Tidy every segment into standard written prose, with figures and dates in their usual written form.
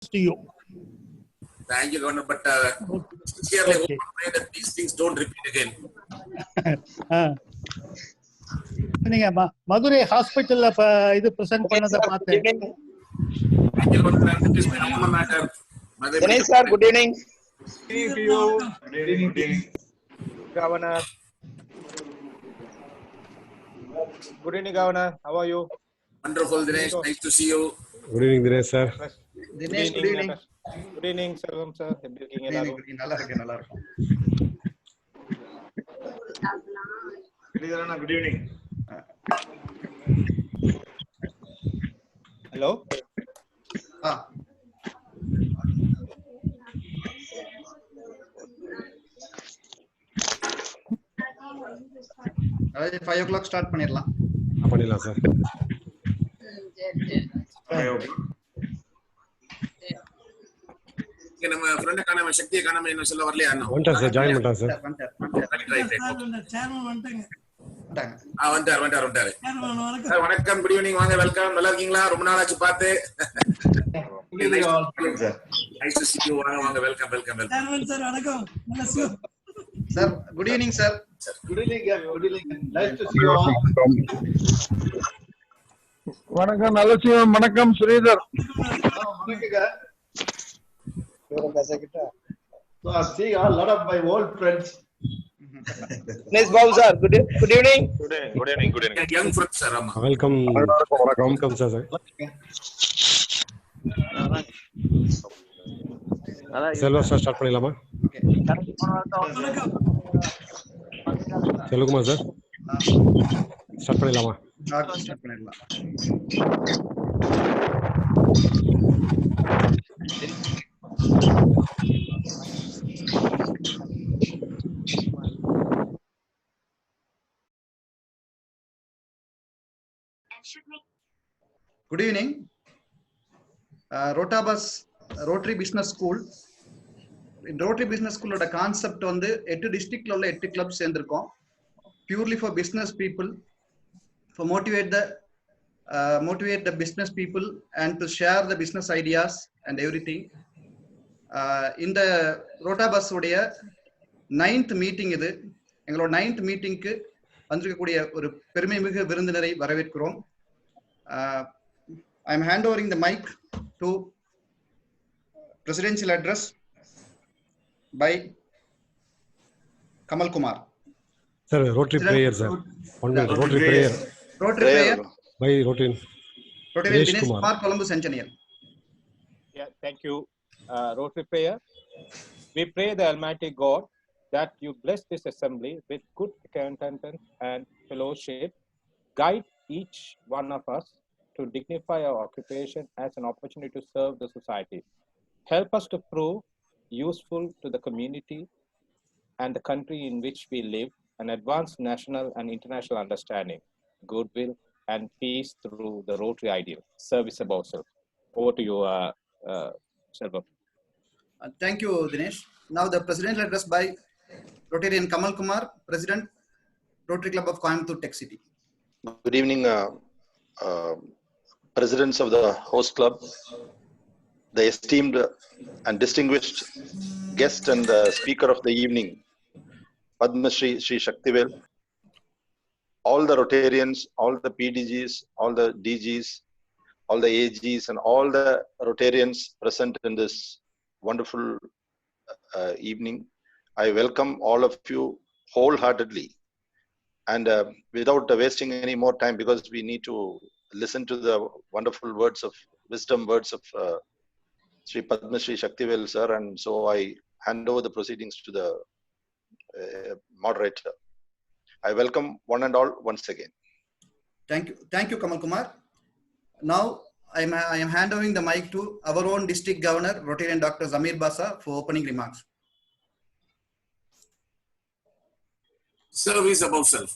to you. Thank you, Governor. But sincerely hope and pray that these things don't repeat again. நீங்க மதுரை ஹாஸ்பிட்டல்ல இது present பண்ணத பார்த்தேன். Thank you, Governor. That is my alma mater. Dinesh sir, good evening. Good evening to you. Good evening. Governor. Good evening, Governor. How are you? Wonderful, Dinesh. Nice to see you. Good evening, Dinesh sir. Dinesh, good evening. Good evening, Selvam sir. எப்படி இருக்கீங்க எல்லாரும்? நல்லா இருக்கும். Good evening. Hello. அதாவது 5 o'clock start பண்ணிடலாம் sir. நம்ம friend காணாம சக்தியை காணாம என்ன சொல்ல வரலையா அண்ணா? வந்துட்டார் சார், ஜாயின் பண்ணிட்டார் சார். வந்துட்டாரு. சார் வணக்கம், குட் ஈவினிங், வாங்க, வெல்கம். நல்லா இருக்கீங்களா? ரொம்ப நாள் ஆச்சு பார்த்து. Nice to see you. வாங்க, வெல்கம். சார் வணக்கம். Sir good evening sir. Good evening. Nice to see you all. வணக்கம் நல்லசிவம். வணக்கம் Sridhar. So I see a lot of my old friends. Dinesh Babu sir, good evening. Good evening. Young friends sir. ஆமா. Welcome. Welcome sir. Selva sir start பண்ணிடலாமா? Selvakumar sir start பண்ணிடலாமா? Start பண்ணிடலாம். Good evening. Rotabus Rotary Business School. In Rotary Business School oda concept வந்து 8 districtல உள்ள 8 clubs சேர்ந்திருக்கோம். Purely for business people, for motivate the business people and to share the business ideas and everything. இந்த Rotabus உடைய 9th meeting இது. எங்களோட 9th மீட்டிங்க்கு வந்திருக்கக்கூடிய ஒரு பெருமைமிகு விருந்தினரை வரவேற்கிறோம். I am handovering the mic to presidential address by Kamal Kumar. Sir, Rotary prayer, sir. One minute, Rotary prayer. Rotary prayer by Rotary Dinesh Kumar, Columbus Engineer. Yeah, thank you. Rotary prayer. We pray the Almighty God that you bless this assembly with good contentment and fellowship. Guide each one of us to dignify our occupation as an opportunity to serve the society. Help us to prove useful to the community and the country in which we live and advance national and international understanding, goodwill, and peace through the Rotary ideal. Service above self. Over to you, Selvam. Thank you, Dinesh. Now the presidential address by Rotarian Kamal Kumar, President, Rotary Club of Coimbatore Tech City. Good evening, presidents of the host club, the esteemed and distinguished guest and the speaker of the evening, Padma Shri Shaktivel, all the Rotarians, all the PDGs, all the DGs, all the AGs, and all the Rotarians present in this wonderful evening. I welcome all of you wholeheartedly. And without wasting any more time, because we need to listen to the wonderful words of wisdom, words of Sri Padma Shri Shaktivel sir, and so I hand over the proceedings to the moderator. I welcome one and all once again. Thank you, Kamal Kumar. Now I am handing the mic to our own district governor, Rotarian Dr. Zamir Basa, for opening remarks. Service above self.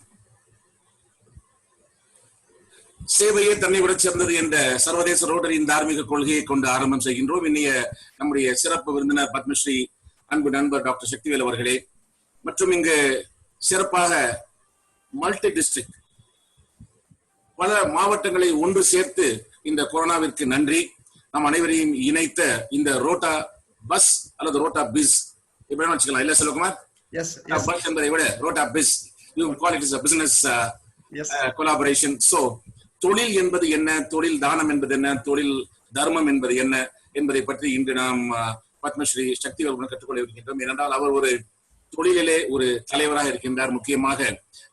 சேவையே தன்னை விட சிறந்தது என்ற சர்வதேச ரோட்டரியின் தார்மீக கொள்கையை கொண்டு ஆரம்பம் செய்கின்றோம். இன்னைய நம்முடைய சிறப்பு விருந்தினர் பத்மஸ்ரீ அன்பு நண்பர் டாக்டர் சக்திவேல் அவர்களே, மற்றும் இங்கு சிறப்பாக மல்டி டிஸ்ட்ரிக்ட் பல மாவட்டங்களை ஒன்று சேர்த்து இந்த கொரோனாவிற்கு நன்றி. நம் அனைவரையும் இணைத்த இந்த ரோட்டா பஸ் அல்லது ரோட்டா பிஸ் இப்படி வச்சுக்கலாம் இல்ல செல்வகுமார்? பஸ் என்பதை விட ரோட்டா பிஸ், you call it is a business collaboration. So தொழில் என்பது என்ன, தொழில் தானம் என்பது என்ன, தொழில் தர்மம் என்பது என்ன என்பதை பற்றி இன்று நாம் பத்மஸ்ரீ சக்தி அவர்களுடன் கற்றுக்கொள்ள இருக்கின்றோம். ஏனென்றால் அவர் ஒரு தொழிலிலே ஒரு தலைவராக இருக்கின்றார். முக்கியமாக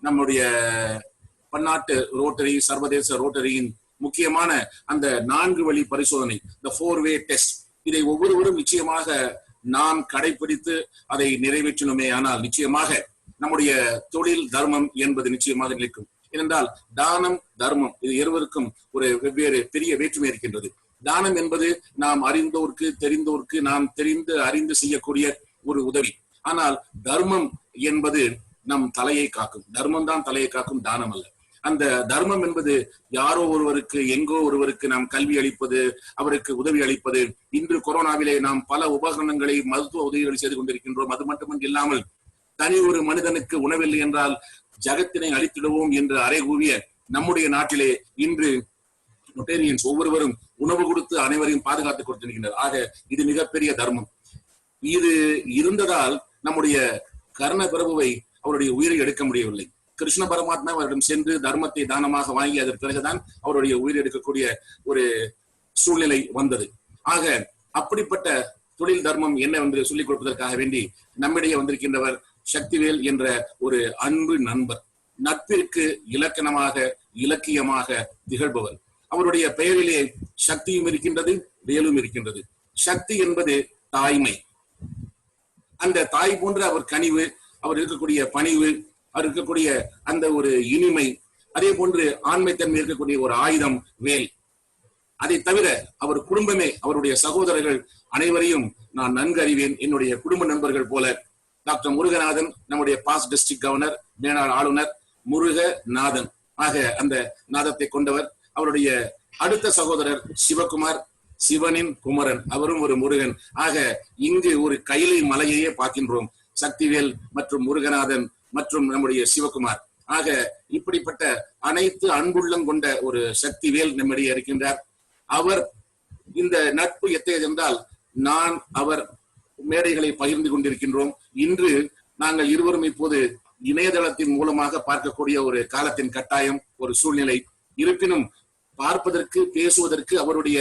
நம்முடைய பன்னாட்டு ரோட்டரி, சர்வதேச ரோட்டரியின் முக்கியமான அந்த 4 வழி பரிசோதனை, the 4-way test, இதை ஒவ்வொருவரும் நிச்சயமாக நாம் கடைபிடித்து அதை நிறைவேற்றணுமே ஆனால் நிச்சயமாக நம்முடைய தொழில் தர்மம் என்பது நிச்சயமாக நிற்கும். ஏனென்றால் தானம் தர்மம் இது இருவருக்கும் ஒரு வெவ்வேறு பெரிய வேற்றுமை இருக்கின்றது. தானம் என்பது நாம் அறிந்தோருக்கு தெரிந்தோருக்கு நாம் தெரிந்து அறிந்து செய்யக்கூடிய ஒரு உதவி. ஆனால் தர்மம் என்பது நம் தலையை காக்கும். தர்மம் தான் தலையை காக்கும், தானம் அல்ல. அந்த தர்மம் என்பது யாரோ ஒருவருக்கு எங்கோ ஒருவருக்கு நாம் கல்வி அளிப்பது, அவருக்கு உதவி அளிப்பது. இன்று கொரோனாவிலே நாம் பல உபகரணங்களை மருத்துவ உதவிகளை செய்து கொண்டிருக்கின்றோம். அது மட்டுமன்று இல்லாமல் தனி ஒரு மனிதனுக்கு உணவில்லை என்றால் ஜகத்தினை அழித்திடுவோம் என்று அறைகூவிய நம்முடைய நாட்டிலே இன்று ரொட்டேரியன்ஸ் ஒவ்வொருவரும் உணவு கொடுத்து அனைவரையும் பாதுகாத்துக் கொடுத்திருக்கின்றனர். ஆக இது மிகப்பெரிய தர்மம். இது இருந்ததால் நம்முடைய கர்ண பிரபுவை அவருடைய உயிரை எடுக்க முடியவில்லை. கிருஷ்ண பரமாத்மா அவரிடம் சென்று தர்மத்தை தானமாக வாங்கி அதற்கு பிறகுதான் அவருடைய உயிரை எடுக்கக்கூடிய ஒரு சூழ்நிலை வந்தது. ஆக அப்படிப்பட்ட தொழில் தர்மம் என்ன என்று சொல்லிக் கொடுப்பதற்காக வேண்டி நம்மிடையே வந்திருக்கின்றவர் சக்திவேல் என்ற ஒரு அன்பு நண்பர், நட்பிற்கு இலக்கணமாக இலக்கியமாக திகழ்பவர். அவருடைய பெயரிலே சக்தியும் இருக்கின்றது, வேலும் இருக்கின்றது. சக்தி என்பது தாய்மை. அந்த தாய் போன்ற அவர் கனிவு, அவர் இருக்கக்கூடிய பணிவு, அவர் இருக்கக்கூடிய அந்த ஒரு இனிமை, அதே போன்று ஆண்மைத்தன்மை இருக்கக்கூடிய ஒரு ஆயுதம் வேல். அதை தவிர அவர் குடும்பமே, அவருடைய சகோதரர்கள் அனைவரையும் நான் நன்கு அறிவேன். என்னுடைய குடும்ப நண்பர்கள் போல டாக்டர் முருகநாதன், நம்முடைய பாஸ்ட் டிஸ்ட்ரிக்ட் கவர்னர், மேனாள் ஆளுநர் முருகநாதன் ஆக அந்த நாதத்தை கொண்டவர். அவருடைய அடுத்த சகோதரர் சிவகுமார், சிவனின் குமரன், அவரும் ஒரு முருகன். ஆக இங்கு ஒரு கைலை மலையையே பார்க்கின்றோம், சக்திவேல் மற்றும் முருகநாதன் மற்றும் நம்முடைய சிவகுமார். ஆக இப்படிப்பட்ட அனைத்து அன்புள்ளம் கொண்ட ஒரு சக்திவேல் நம்மிடையே இருக்கின்றார். அவர் இந்த நட்பு எத்தகையது என்றால், நான் அவர் மேடைகளை பகிர்ந்து கொண்டிருக்கின்றோம். இன்று நாங்கள் இருவரும் இப்போது இணையதளத்தின் மூலமாக பார்க்கக்கூடிய ஒரு காலத்தின் கட்டாயம், ஒரு சூழ்நிலை. இருப்பினும் பார்ப்பதற்கு, பேசுவதற்கு, அவருடைய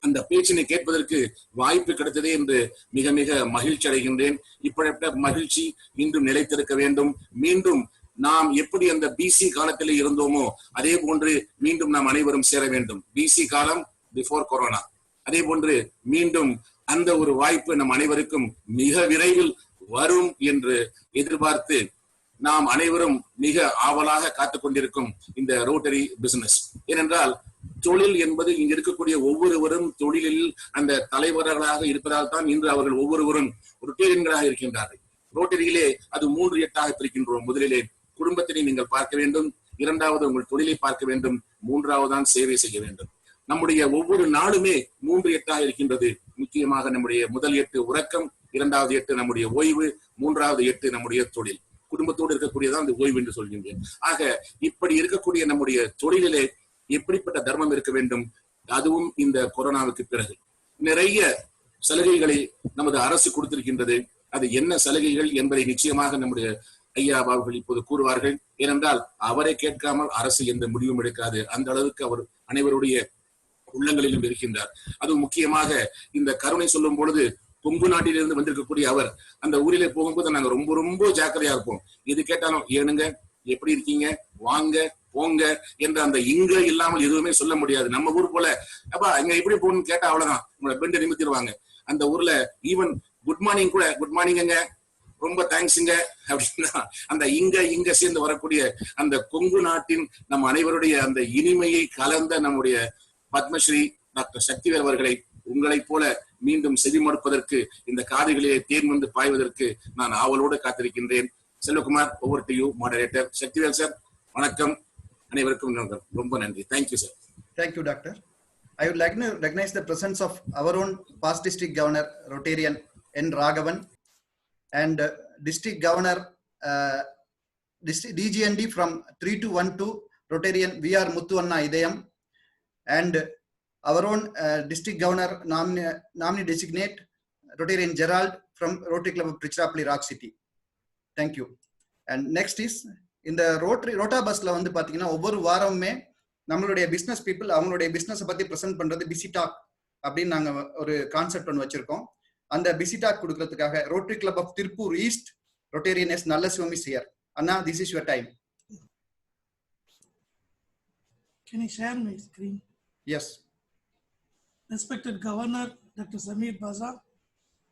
அந்த பேச்சினை கேட்பதற்கு வாய்ப்பு கிடைத்ததே என்று மிக மிக மகிழ்ச்சி அடைகின்றேன். இப்படிப்பட்ட மகிழ்ச்சி இன்றும் நிலைத்திருக்க வேண்டும். மீண்டும் நாம் எப்படி அந்த பிசி காலத்திலே இருந்தோமோ அதே போன்று மீண்டும் நாம் அனைவரும் சேர வேண்டும். பிசி காலம், பிஃபோர் கொரோனா. அதே போன்று மீண்டும் அந்த ஒரு வாய்ப்பு நம் அனைவருக்கும் மிக விரைவில் வரும் என்று எதிர்பார்த்து நாம் அனைவரும் மிக ஆவலாக காத்துக் கொண்டிருக்கும் இந்த ரோட்டரி பிசினஸ். ஏனென்றால் தொழில் என்பது இங்கு இருக்கக்கூடிய ஒவ்வொருவரும் தொழிலில் அந்த தலைவர்களாக இருப்பதால் தான் இன்று அவர்கள் ஒவ்வொருவரும் ரொட்டேரியன்களாக இருக்கின்றார்கள். ரோட்டரியிலே அது 3 8 பிரிக்கின்றோம். முதலிலே குடும்பத்தினை நீங்கள் பார்க்க வேண்டும், இரண்டாவது உங்கள் தொழிலை பார்க்க வேண்டும், மூன்றாவதுதான் சேவை செய்ய வேண்டும். நம்முடைய ஒவ்வொரு நாளுமே 3 8 இருக்கின்றது. முக்கியமாக நம்முடைய முதல் 8 உறக்கம், இரண்டாவது 8 நம்முடைய ஓய்வு, மூன்றாவது 8 நம்முடைய தொழில். குடும்பத்தோடு இருக்கக்கூடியதான் அந்த ஓய்வு என்று சொல்கின்றேன். ஆக இப்படி இருக்கக்கூடிய நம்முடைய தொழிலிலே எப்படிப்பட்ட தர்மம் இருக்க வேண்டும்? அதுவும் இந்த கொரோனாவுக்கு பிறகு நிறைய சலுகைகளை நமது அரசு கொடுத்திருக்கின்றது. அது என்ன சலுகைகள் என்பதை நிச்சயமாக நம்முடைய ஐயா அவர்கள் இப்போது கூறுவார்கள். ஏனென்றால் அவரை கேட்காமல் அரசு எந்த முடிவும் எடுக்காது. அந்த அளவுக்கு அவர் அனைவருடைய உள்ளங்களிலும் இருக்கின்றார். அதுவும் முக்கியமாக இந்த கருணை சொல்லும் பொழுது கொங்கு நாட்டிலிருந்து வந்திருக்கக்கூடிய அவர் அந்த ஊரிலே போகும்போது நாங்க ரொம்ப ரொம்ப ஜாக்கிரதையா இருப்போம். எது கேட்டாலும் ஏனுங்க, எப்படி இருக்கீங்க, வாங்க போங்க என்ற அந்த இங்க இல்லாமல் எதுவுமே சொல்ல முடியாது. நம்ம ஊர் போல அப்பா இங்க எப்படி போகணும்னு கேட்டா அவ்வளவுதான், உங்களை பெண்டு நிமித்திடுவாங்க. அந்த ஊர்ல ஈவன் குட் மார்னிங் கூட குட் மார்னிங்க, ரொம்ப தேங்க்ஸுங்க அப்படின்னா அந்த இங்க சேர்ந்து வரக்கூடிய அந்த கொங்கு நாட்டின் நம் அனைவருடைய அந்த இனிமையை கலந்த நம்முடைய பத்மஸ்ரீ டாக்டர் சக்திவேல் அவர்களை உங்களைப் போல மீண்டும் செவிமடுப்பதற்கு, இந்த காதுகளிலே தேன் வந்து பாய்வதற்கு நான் ஆவலோடு காத்திருக்கின்றேன். Selvakumar, over to you moderator. Sakthivel sir, வணக்கம். அனைவருக்கும் ரொம்ப நன்றி. Thank you sir. Thank you doctor. I would like to recognize the presence of our own past district governor, Rotarian N. Raghavan, and district governor DGND from 3212, Rotarian VR Muthuanna Idayam, and our own district governor nominee designate Rotarian Gerald from Rotary Club of Tiruchirappalli Rock City. Thank you. And next is in the Rota busல வந்து பாத்தீங்கன்னா ஒவ்வொரு வாரமுமே நம்மளுடைய business people அவங்களுடைய business பத்தி present பண்றது PC talk அப்படின்னு நாங்க ஒரு கான்செப்ட் ஒன்று வச்சிருக்கோம். அந்த பிசி டாக் கொடுக்கறதுக்காக Rotary club of Tiruppur east Rotarian S Nallasivam is here. அண்ணா, this is your time. Can I share my screen? Yes. Respected Governor Dr. Samir Baza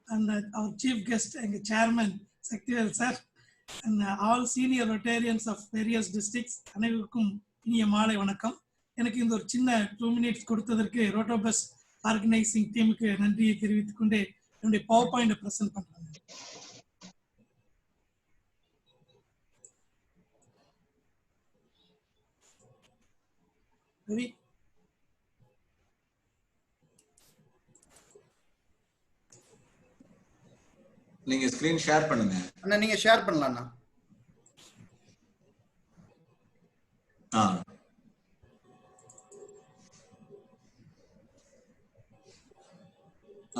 and our chief guest and chairman Shaktivel sir and all senior Rotarians of various districts, அனைவருக்கும் இனிய மாலை வணக்கம். எனக்கு இந்த ஒரு சின்ன 2 minutes கொடுத்ததற்கு ரோட்டோபஸ் organising டீமுக்கு நன்றியை தெரிவித்துக் கொண்டு என்னுடைய பவர் பாயிண்ட் பிரசன்ட் பண்றேன். Ready? நீங்க ஸ்கிரீன் ஷேர் பண்ணுங்க. அண்ணா நீங்க ஷேர் பண்ணலாம் அண்ணா.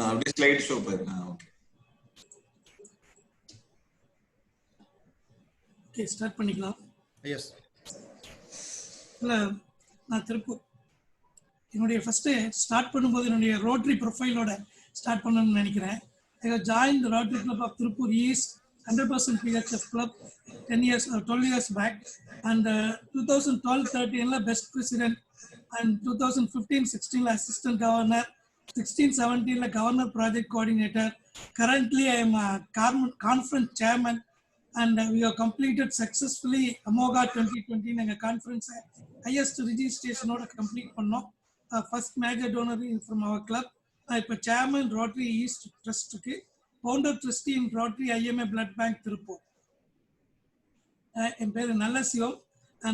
அப்படியே ஸ்லைட் ஷோ பண்ணுங்க. ஓகே, ஸ்டார்ட் பண்ணிக்கலாம். எஸ். இல்ல, நான் திருப்பூர் என்னுடைய ஃபர்ஸ்ட் ஸ்டார்ட் பண்ணும்போது என்னுடைய ரோட்டரி ப்ரொஃபைலோட ஸ்டார்ட் பண்ணணும்னு நினைக்கிறேன். I have joined the Rotary Club of Tirupur East 100% PHF club 12 years back, and 2012-13 best president, and 2015-16 assistant governor, 16-17 governor project coordinator. Currently I am a conference chairman, and we have completed successfully Amoga 2020 conference highest registration order complete pannom. First major donor from our club. இப்போ chairman Rotary East ட்ரஸ்ட்டுக்கு, founder trustee in Rotary IMA blood bank Tiruppur. என் பேர் நல்லசிவம்.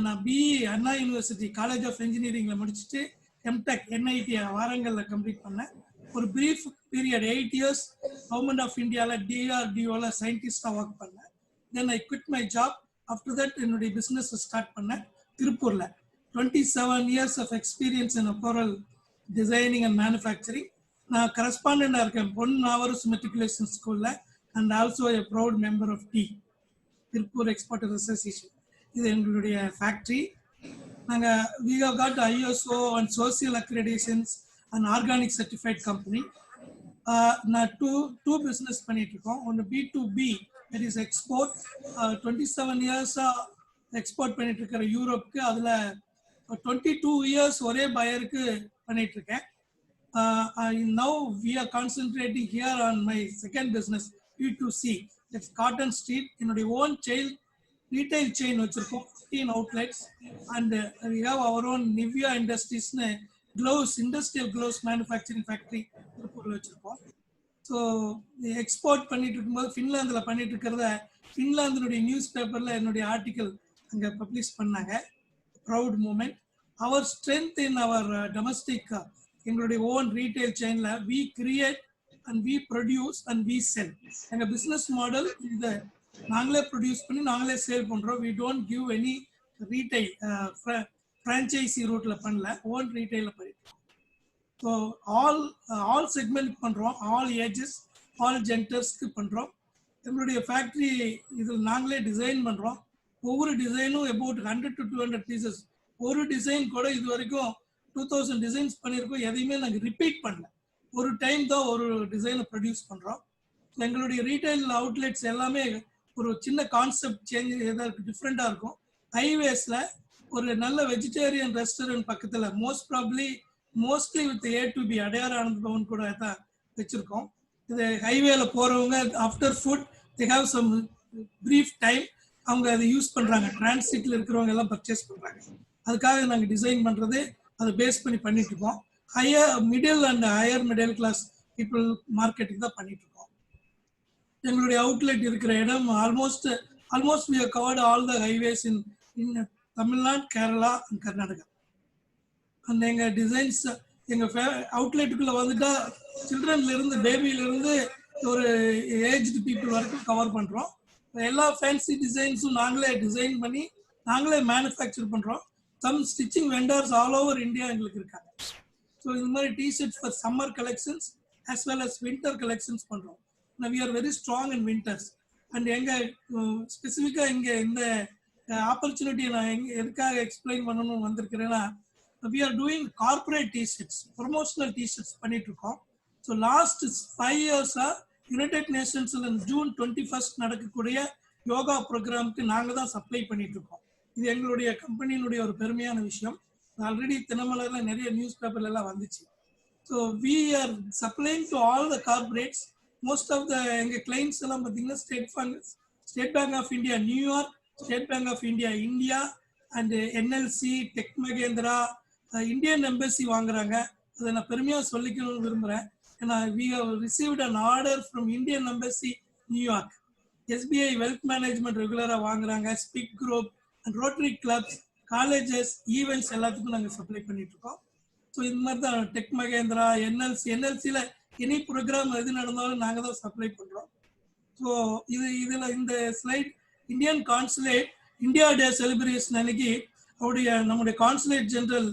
நான் BE Anna university college of இன்ஜினியரிங்கில் முடிச்சுட்டு MTech NIT வாரங்களில் complete பண்ணேன். ஒரு brief period 8 years government of இந்தியாவில் டிஆர்டிஓவில் சயின்டிஸ்டாக ஒர்க் பண்ணேன். Then I quit my job. After that என்னுடைய பிஸ்னஸ் ஸ்டார்ட் பண்ணேன் திருப்பூரில். 27 years of experience in apparel designing and manufacturing. நான் கரஸ்பாண்டண்டா இருக்கேன் பொன்னாவரஸ் மெட்ரிகுலேஷன் ஸ்கூல்ல, and also a proud member of the Tiruppur exporter association. இது எங்களுடைய ஃபேக்டரி. நாங்கள் we have got ISO and social accreditations and organic certified company. நான் டூ பிஸ்னஸ் பண்ணிட்டு இருக்கோம். ஒன்று B2B, that is export. 27 years export பண்ணிட்டு இருக்கிற யூரோப்புக்கு. அதில் 22 years ஒரே பயருக்கு பண்ணிட்டு இருக்கேன். Now we are concentrating here on my second business, B2C. That's Cotton Street. என்னுடைய own retail chain வச்சிருக்கோம், 15 outlets, and we have our own Nivea Industries gloves, industrial gloves manufacturing factory திருப்பூர்ல வச்சிருக்கோம். ஸோ எக்ஸ்போர்ட் பண்ணிட்டு இருக்கும்போது ஃபின்லாந்தில் பண்ணிட்டு இருக்கிறத ஃபின்லாந்தினுடைய news பேப்பரில் என்னுடைய ஆர்டிக்கல் அங்கே பப்ளிஷ் பண்ணாங்க. Proud moment. Our strength in our domestic எங்களுடைய ஓன் ரீட்டைல் செயின்ல we create and we produce and we sell. எங்கள் பிஸ்னஸ் மாடல் இந்த நாங்களே ப்ரொடியூஸ் பண்ணி நாங்களே சேல் பண்ணுறோம். We don't give any retail franchisee ரூட்டில் பண்ணல, ஓன் ரீட்டைலில் பண்ணிட்டோம். ஸோ ஆல் செக்மெண்ட் பண்ணுறோம், ஆல் ஏஜஸ் ஆல் ஜென்டர்ஸ்க்கு பண்ணுறோம். எங்களுடைய ஃபேக்ட்ரி இதில் நாங்களே டிசைன் பண்ணுறோம். ஒவ்வொரு டிசைனும் about 100 to 200 pieces. ஒரு டிசைன் கூட இது வரைக்கும் 2000 டிசைன்ஸ் பண்ணியிருக்கோம். எதையுமே நாங்கள் ரிப்பீட் பண்ணல, ஒரு டைம் தான் ஒரு டிசைனை ப்ரொடியூஸ் பண்ணுறோம். எங்களுடைய ரீட்டைல் அவுட்லெட்ஸ் எல்லாமே ஒரு சின்ன கான்செப்ட் சேஞ்ச் ஏதாவது டிஃப்ரெண்ட்டாக இருக்கும். ஹைவேஸில் ஒரு நல்ல வெஜிடேரியன் ரெஸ்டாரண்ட் பக்கத்தில் mostly with A to B Adyar Anand Bhavan கூட தான் வச்சுருக்கோம். இது ஹைவேல போகிறவங்க after food they have some brief time அவங்க அதை யூஸ் பண்ணுறாங்க. டிரான்சிட்டில் இருக்கிறவங்க எல்லாம் பர்ச்சேஸ் பண்ணுறாங்க. அதுக்காக நாங்கள் டிசைன் பண்ணுறது அதை பேஸ் பண்ணி பண்ணிட்டு இருக்கோம். Middle and higher middle class people மார்க்கெட்டுக்கு தான் பண்ணிட்டு இருக்கோம். எங்களுடைய அவுட்லெட் இருக்கிற இடம் almost we have covered all the highways in Tamil Nadu, Kerala and Karnataka. அந்த எங்கள் டிசைன்ஸ் எங்கள் அவுட்லெட்டுக்குள்ளே வந்துட்டா சில்ட்ரன்ல இருந்து பேபியில இருந்து ஒரு ஏஜ்டு பீப்புள் வரைக்கும் கவர் பண்ணுறோம். எல்லா ஃபேன்சி டிசைன்ஸும் நாங்களே டிசைன் பண்ணி நாங்களே மேனுஃபேக்சர் பண்ணுறோம். Some stitching vendors all over India எங்களுக்கு இருக்காங்க. ஸோ இந்த மாதிரி T-shirts for summer collections as well as winter collections பண்றோம். Now we are very strong in winters. And எங்க ஸ்பெசிஃபிக்கா இங்க இந்த ஆப்பர்ச்சுனிட்டி நான் எதுக்காக எக்ஸ்பிளைன் பண்ணணும்னு வந்திருக்கிறேன்னா, we are doing corporate t-shirts, promotional t-shirts பண்ணிட்டு இருக்கோம். ஸோ லாஸ்ட் 5 இயர்ஸா யுனைடெட் நேஷன்ஸ்ல ஜூன் 21 நடக்கக்கூடிய யோகா ப்ரோக்ராமுக்கு நாங்க தான் சப்ளை பண்ணிட்டு இருக்கோம். இது எங்களுடைய கம்பெனியினுடைய ஒரு பெருமையான விஷயம். ஆல்ரெடி தினமலர்ல நிறைய நியூஸ் பேப்பர்ல எல்லாம் வந்துச்சு. So we are supplying to all the corporates. Most of the எங்க கிளைண்ட்ஸ் எல்லாம் பார்த்தீங்கன்னா state bank of India New York, state bank of India India and NLC, Tech Mahindra, Indian embassy வாங்குறாங்க. அதை நான் பெருமையாக சொல்லிக்கணும்னு விரும்புகிறேன். ஏன்னா we have received an order from Indian embassy New York. SBI wealth management ரெகுலராக வாங்குறாங்க. SPIC group and Rotary clubs, colleges, events எல்லாத்துக்கும் நாங்கள் சப்ளை பண்ணிட்டு இருக்கோம். ஸோ இந்த மாதிரி தான் டெக் மகேந்திரா, என்எல்சியில் எனி ப்ரோக்ராம் எது நடந்தாலும் நாங்கள் தான் சப்ளை பண்ணுறோம். ஸோ இதில் இந்த slide Indian consulate India day celebration அன்னைக்கு நம்முடைய கான்சுலேட் ஜெனரல்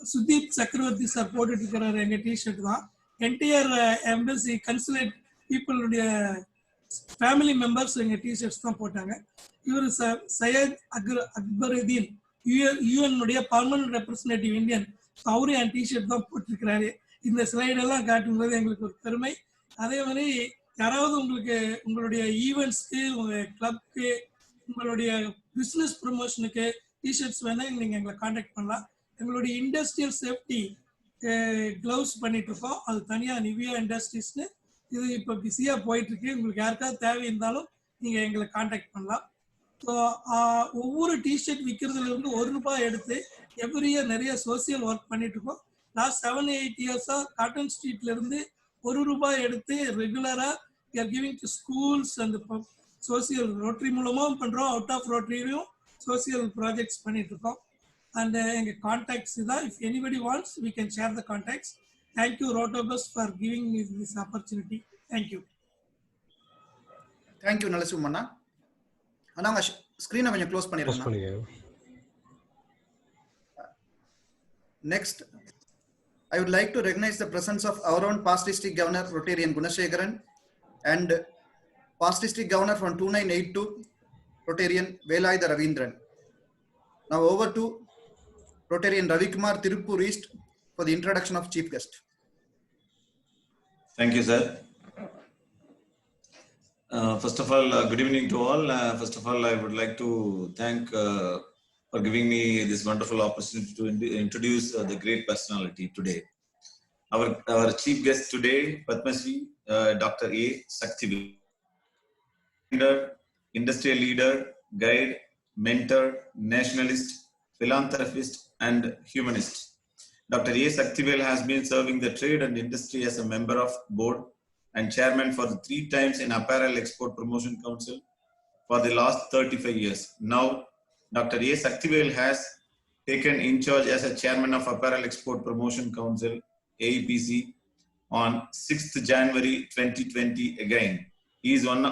சுதீப் சக்கரவர்த்தி சார் போட்டுட்டு இருக்கிறாரு எங்கள் டிஷர்ட் தான். என்டையர் எம்பசி கன்சுலேட் பீப்புளுடைய ஃபேமிலி மெம்பர்ஸ் எங்கள் டிஷர்ட்ஸ் தான் போட்டாங்க. இவர் சையத் அக்பருதீன் யூஎன்னுடைய பர்மனன்ட் ரெப்ரஸன்டேட்டிவ் இந்தியன், அவரும் என் டிஷர்ட் தான் போட்டிருக்கிறாரு. இந்த ஸ்லைடெல்லாம் காட்டும்போது எங்களுக்கு ஒரு பெருமை. அதே மாதிரி யாராவது உங்களுடைய ஈவெண்ட்ஸ்க்கு, உங்கள் கிளப்க்கு, உங்களுடைய பிஸ்னஸ் ப்ரொமோஷனுக்கு டிஷர்ட்ஸ் வேணால் நீங்கள் எங்களை காண்டாக்ட் பண்ணலாம். எங்களுடைய இண்டஸ்ட்ரியல் சேஃப்டி க்ளவுஸ் பண்ணிட்டு இருக்கோம். அது தனியாக நிவியா இண்டஸ்ட்ரீஸ்னு இது இப்போ பிஸியாக போயிட்டு இருக்கு. உங்களுக்கு யாருக்காவது தேவை இருந்தாலும் நீங்கள் எங்களை காண்டாக்ட் பண்ணலாம். ஸோ ஒவ்வொரு டிஷர்ட் விற்கிறதுல இருந்து ₹1 எடுத்து எவ்ரி இயர் நிறைய சோசியல் ஒர்க் பண்ணிட்டு இருக்கோம். லாஸ்ட் 7-8 இயர்ஸா காட்டன் ஸ்ட்ரீட்ல இருந்து ₹1 எடுத்து ரெகுலரா we are giving to schools and social rotary மூலமாகவும் பண்றோம், அவுட் ஆஃப் ரோட்டரியும் சோசியல் ப்ராஜெக்ட்ஸ் பண்ணிட்டு இருக்கோம். அண்ட் எங்க கான்டாக்ட்ஸ் தான், if anybody wants we can share the contacts. Thank you Rotobus for giving me this opportunity. Thank you. Thank you நலசிவம் அண்ணா. அண்ணா உங்க ஸ்கிரீனை கொஞ்சம் close பண்ணிடுங்க. Next, I would like to recognize the presence of our own past district governor Rotarian Gunasekaran and past district governor from 2982 Rotarian Velayatha Ravindran. Now over to Rotarian Ravikumar Tirupur East for the introduction of chief guest. Thank you, sir. First of all, good evening to all. First of all, I would like to thank for giving me this wonderful opportunity to introduce the great personality today. Our chief guest today, Padma Shri Dr. A. Shaktivel, industrial leader, guide, mentor, nationalist, philanthropist, and humanist. Dr. A. Shaktivel has been serving the trade and industry as a member of board and chairman for the 3 times in Apparel Export Promotion Council for the last 35 years. Now, Dr. A. Shaktivel has taken in charge as a chairman of Apparel Export Promotion Council, AEPC, on 6th January 2020 again. He is one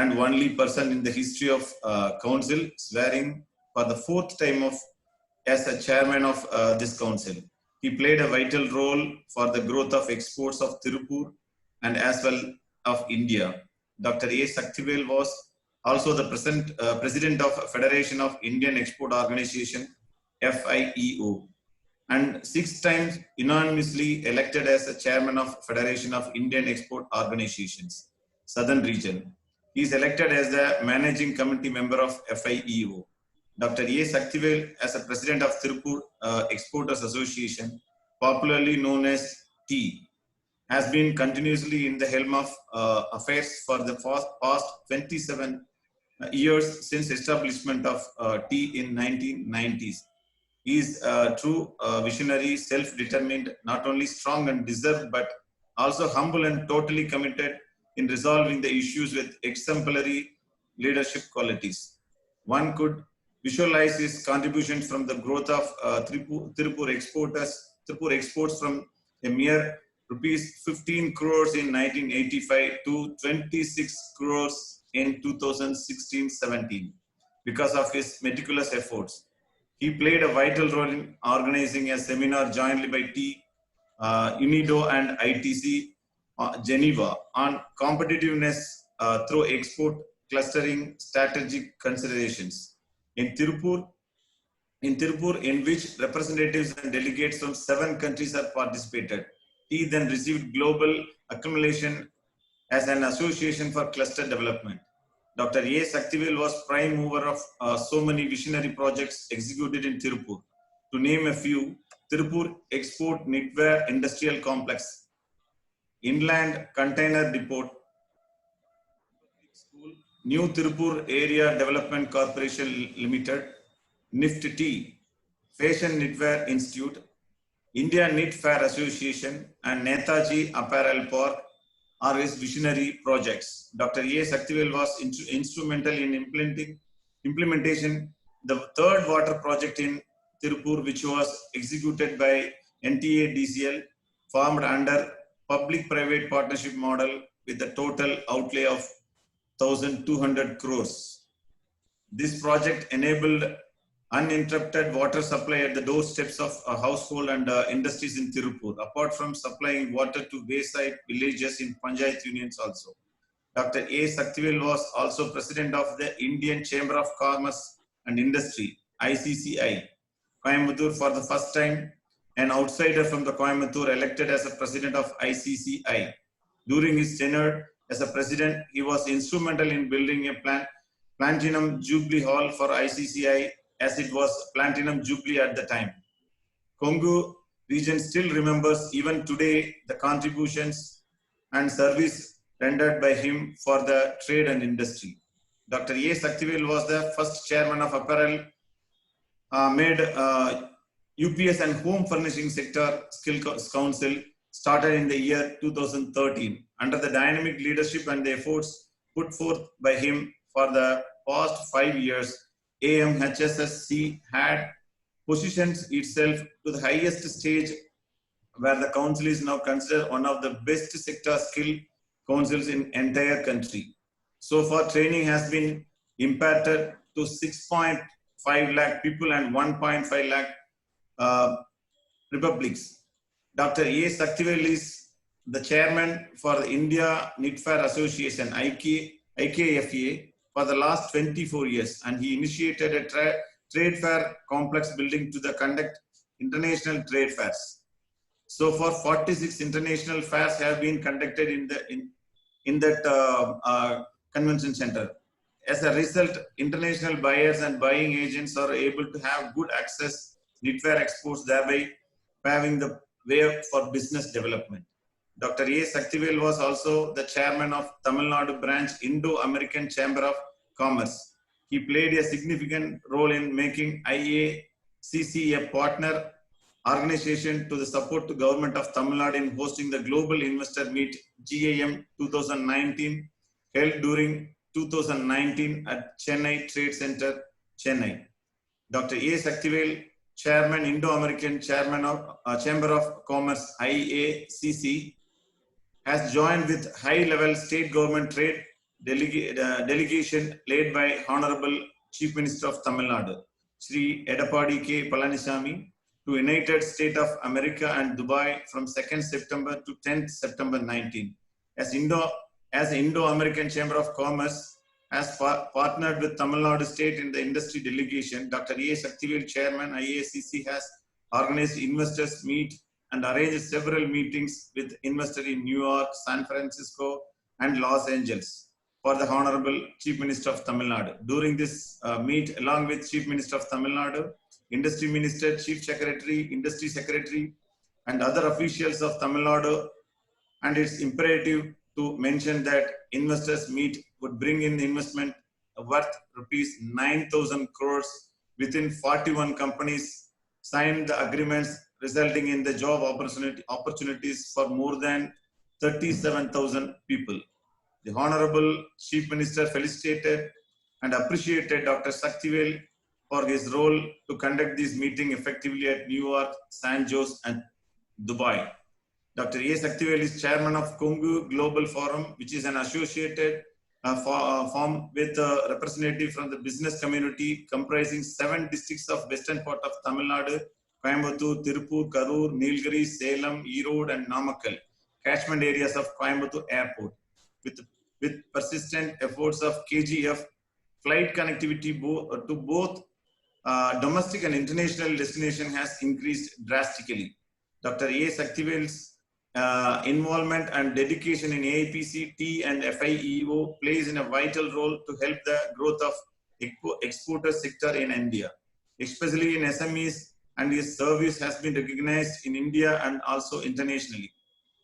and only person in the history of council swearing for the 4th time as a chairman of this council. He played a vital role for the growth of exports of Tirupur and as well of India. Dr. A. Shaktivel was also the president of Federation of Indian Export Organization, FIEO, and 6 times unanimously elected as the chairman of Federation of Indian Export Organizations, Southern Region. He is elected as the managing committee member of FIEO. Dr. A. Shaktivel, as a president of Tirupur Exporters Association, popularly known as T, has been continuously in the helm of affairs for the past 27 years since establishment of T in 1990s. He is a true visionary, self-determined, not only strong and deserved, but also humble and totally committed in resolving the issues with exemplary leadership qualities. One could visualize his contributions from the growth of Tirupur exports from a mere ₹15 crores in 1985 to 26 crores in 2016-17 because of his meticulous efforts. He played a vital role in organizing a seminar jointly by T UNIDO and ITC Geneva on competitiveness through export clustering strategic considerations. In Tirupur, in which representatives and delegates from 7 countries have participated, he then received global accumulation as an association for cluster development. Dr. A. Saktivel was prime mover of so many visionary projects executed in Tirupur. To name a few, Tirupur Export Knitwear Industrial Complex, Inland Container Depot, School, New Tirupur Area Development Corporation Limited, NIFT-T, Fashion Knitwear Institute, India Knit Fair Association, and Netaji Apparel Park are his visionary projects. Dr. A. Saktivel was instrumental in implementation the 3rd water project in Tirupur, which was executed by NTA DCL, formed under public-private partnership model with a total outlay of 1,200 crores. This project enabled uninterrupted water supply at the doorsteps of a household and industries in Tirupur, apart from supplying water to wayside villages in Panchayat unions also. Dr. A. Saktivel was also president of the Indian Chamber of Commerce and Industry, ICCI, Coimbatore for the first time, an outsider from the Coimbatore elected as a president of ICCI. During his tenure as a president, he was instrumental in building a Platinum Jubilee Hall for ICCI, as it was Platinum Jubilee at the time. Kongu region still remembers even today the contributions and service rendered by him for the trade and industry. Dr. A. Saktivel was the first chairman of apparel made UPS and home furnishing sector skill council started in the year 2013 under the dynamic leadership and the efforts put forth by him for the past 5 years. AMHSSC had positioned itself to the highest stage where the council is now considered one of the best sector skill councils in entire country. So far, training has been imparted to 6.5 lakh people and 1.5 lakh republics. Dr. A. Saktivel is the chairman for the India Knit Fair Association, IKFA, for the last 24 years, and he initiated a trade fair complex building to conduct international trade fairs. So far, 46 international fairs have been conducted in that convention center. As a result, international buyers and buying agents are able to have good access knitwear exports, thereby paving the way for business development. Dr. A. Saktivel was also the chairman of Tamil Nadu branch Indo-American Chamber of Commerce. He played a significant role in making IACC a partner organization to the support to government of Tamil Nadu in hosting the Global Investor Meet GAM 2019 held during 2019 at Chennai Trade Center, Chennai. Dr. A. Saktivel, Chairman Indo-American Chairman of Chamber of Commerce IACC, has joined with high-level state government trade delegation led by Honorable Chief Minister of Tamil Nadu, Sri Edappadi K. Palaniswamy, to United States of America and Dubai from 2nd September to 10th September 19. As Indo-American Chamber of Commerce has partnered with Tamil Nadu State in the industry delegation, Dr. A. Saktivel, Chairman IACC, has organized investors meet and arranged several meetings with investors in New York, San Francisco, and Los Angeles for the Honorable Chief Minister of Tamil Nadu. During this meet, along with Chief Minister of Tamil Nadu, Industry Minister, Chief Secretary, Industry Secretary, and other officials of Tamil Nadu, and it's imperative to mention that investors meet would bring in investment worth rupees 9,000 crores within 41 companies signed the agreements, resulting in the job opportunities for more than 37,000 people. The Honorable Chief Minister felicitated and appreciated Dr. Saktivel for his role to conduct this meeting effectively at New York, San Jose, and Dubai. Dr. A. Saktivel is chairman of Kongu Global Forum, which is an associated forum with a representative from the business community comprising 7 districts of western part of Tamil Nadu, Coimbatore, Tirupur, Karur, Nilgiri, Salem, Erode, and Namakkal, catchment areas of Coimbatore Airport. With persistent efforts of KGF, flight connectivity to both domestic and international destination has increased drastically. Dr. A. Saktivel's involvement and dedication in AIPC, T and FIEO plays in a vital role to help the growth of exporter sector in India, especially in SMEs, and his service has been recognized in India and also internationally.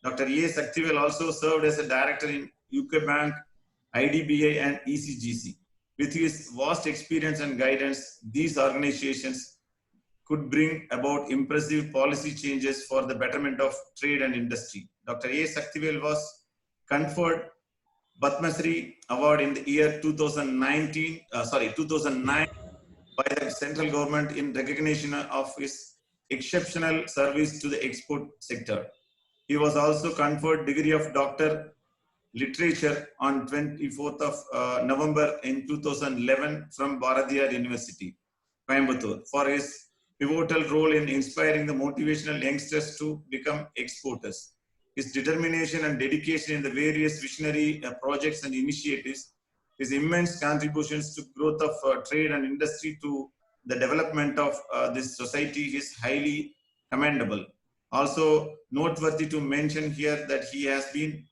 Dr. A. Saktivel also served as a director in UK Bank, IDBI and ECGC. With his vast experience and guidance, these organizations could bring about impressive policy changes for the betterment of trade and industry. Dr. A. Saktivel was conferred Padma Shri Award in the year 2009 by the central government in recognition of his exceptional service to the export sector. He was also conferred degree of Doctor Literature on 24th of November in 2011 from Bharatiyar University, Coimbatore, for his pivotal role in inspiring the motivational youngsters to become exporters. His determination and dedication in the various visionary projects and initiatives, his immense contributions to growth of trade and industry to the development of this society is highly commendable. Also noteworthy to mention here that he has been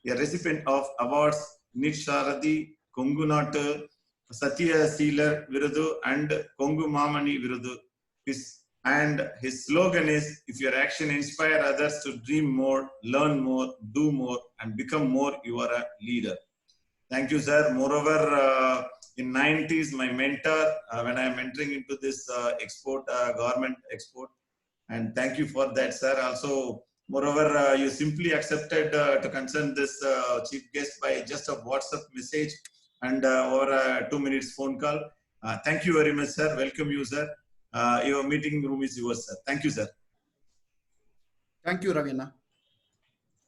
a recipient of awards Nit Sharadi, Kongu Natu, Satya Sealer Virudu and Kongu Mamani Virudu. And his slogan is, if your action inspire others to dream more, learn more, do more, and become more, you are a leader. Thank you, sir. Moreover, in 90s, my mentor, when I am entering into this government export, and thank you for that, sir. Also, moreover, you simply accepted to concern this chief guest by just a WhatsApp message and over a 2 minutes phone call. Thank you very much, sir. Welcome you, sir. Your meeting room is yours, sir. Thank you, sir. Thank you, Ravina.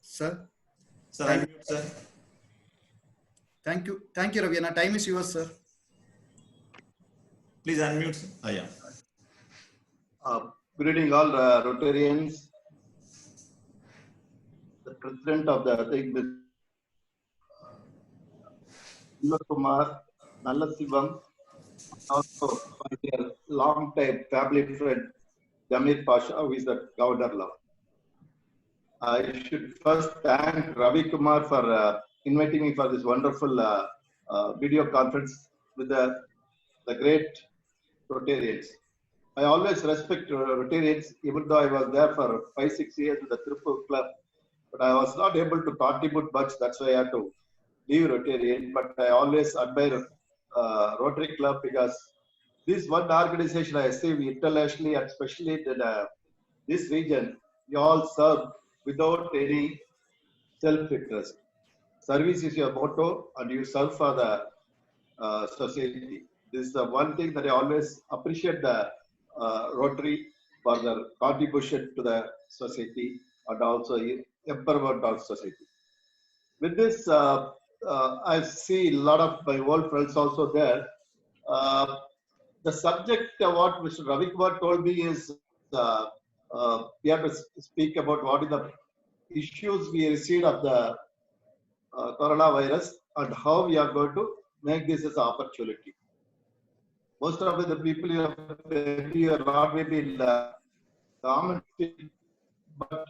Sir? Sir, unmute, sir. Thank you, Ravina. Time is yours, sir. Please unmute, sir. Yeah. Good evening, all Rotarians. The president of the thing, Kumar Nallasivam, also my long time family friend Jamir Pasha, who is the governor law. I should first thank Ravi Kumar for inviting me for this wonderful video conference with the great Rotarians. I always respect Rotarians, even though I was there for 5-6 years with the Tirupur club, but I was not able to contribute much. That's why I had to leave Rotarian. But I always admire Rotary Club because this one organization I see internationally and especially in this region, you all serve without any self-interest. Service is your motto and you serve for the society. This is the one thing that I always appreciate the Rotary for their contribution to the society and also empowerment of society. With this, I see a lot of my old friends also there. The subject what Mr. Ravi Kumar told me is we have to speak about what is the issues we received of the coronavirus and how we are going to make this as an opportunity. Most of the people you are not maybe in the common, but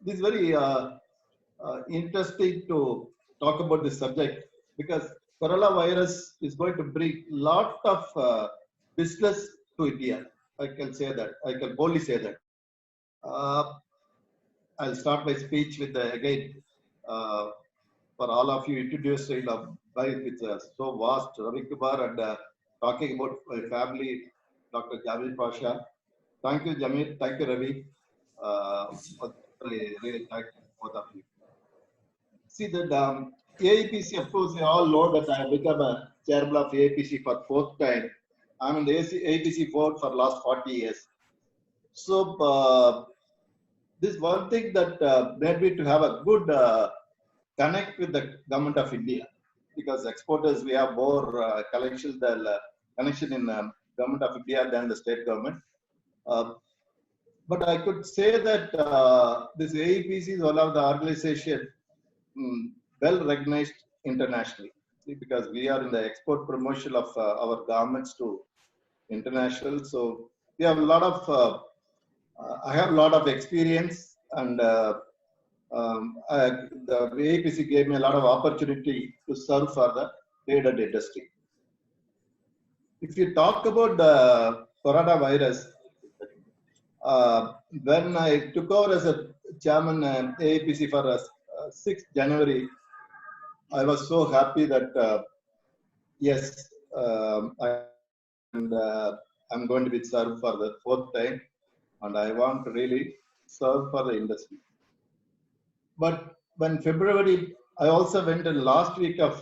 this is very interesting to talk about this subject because coronavirus is going to bring a lot of business to India. I can say that. I can boldly say that. I'll start my speech with again for all of you introducing it's so vast, Ravi Kumar, and talking about my family, Dr. Jamir Pasha. Thank you, Jamir. Thank you, Ravi. Really thank both of you. See that AIPC, of course, you all know that I have become a chairman of AIPC for 4th time. I'm in the AIPC board for the last 40 years. So this one thing that made me to have a good connect with the government of India, because exporters we have more connection in government of India than the state government. But I could say that this AEPC is one of the organization well recognized internationally. See, because we are in the export promotion of our garments to international. So we have a lot of, I have a lot of experience, and the AEPC gave me a lot of opportunity to serve for the trade and industry. If you talk about the coronavirus, when I took over as a chairman AEPC for 6th January, I was so happy that yes, I'm going to be served for the 4th time, and I want to really serve for the industry. But when February, I also went in last week of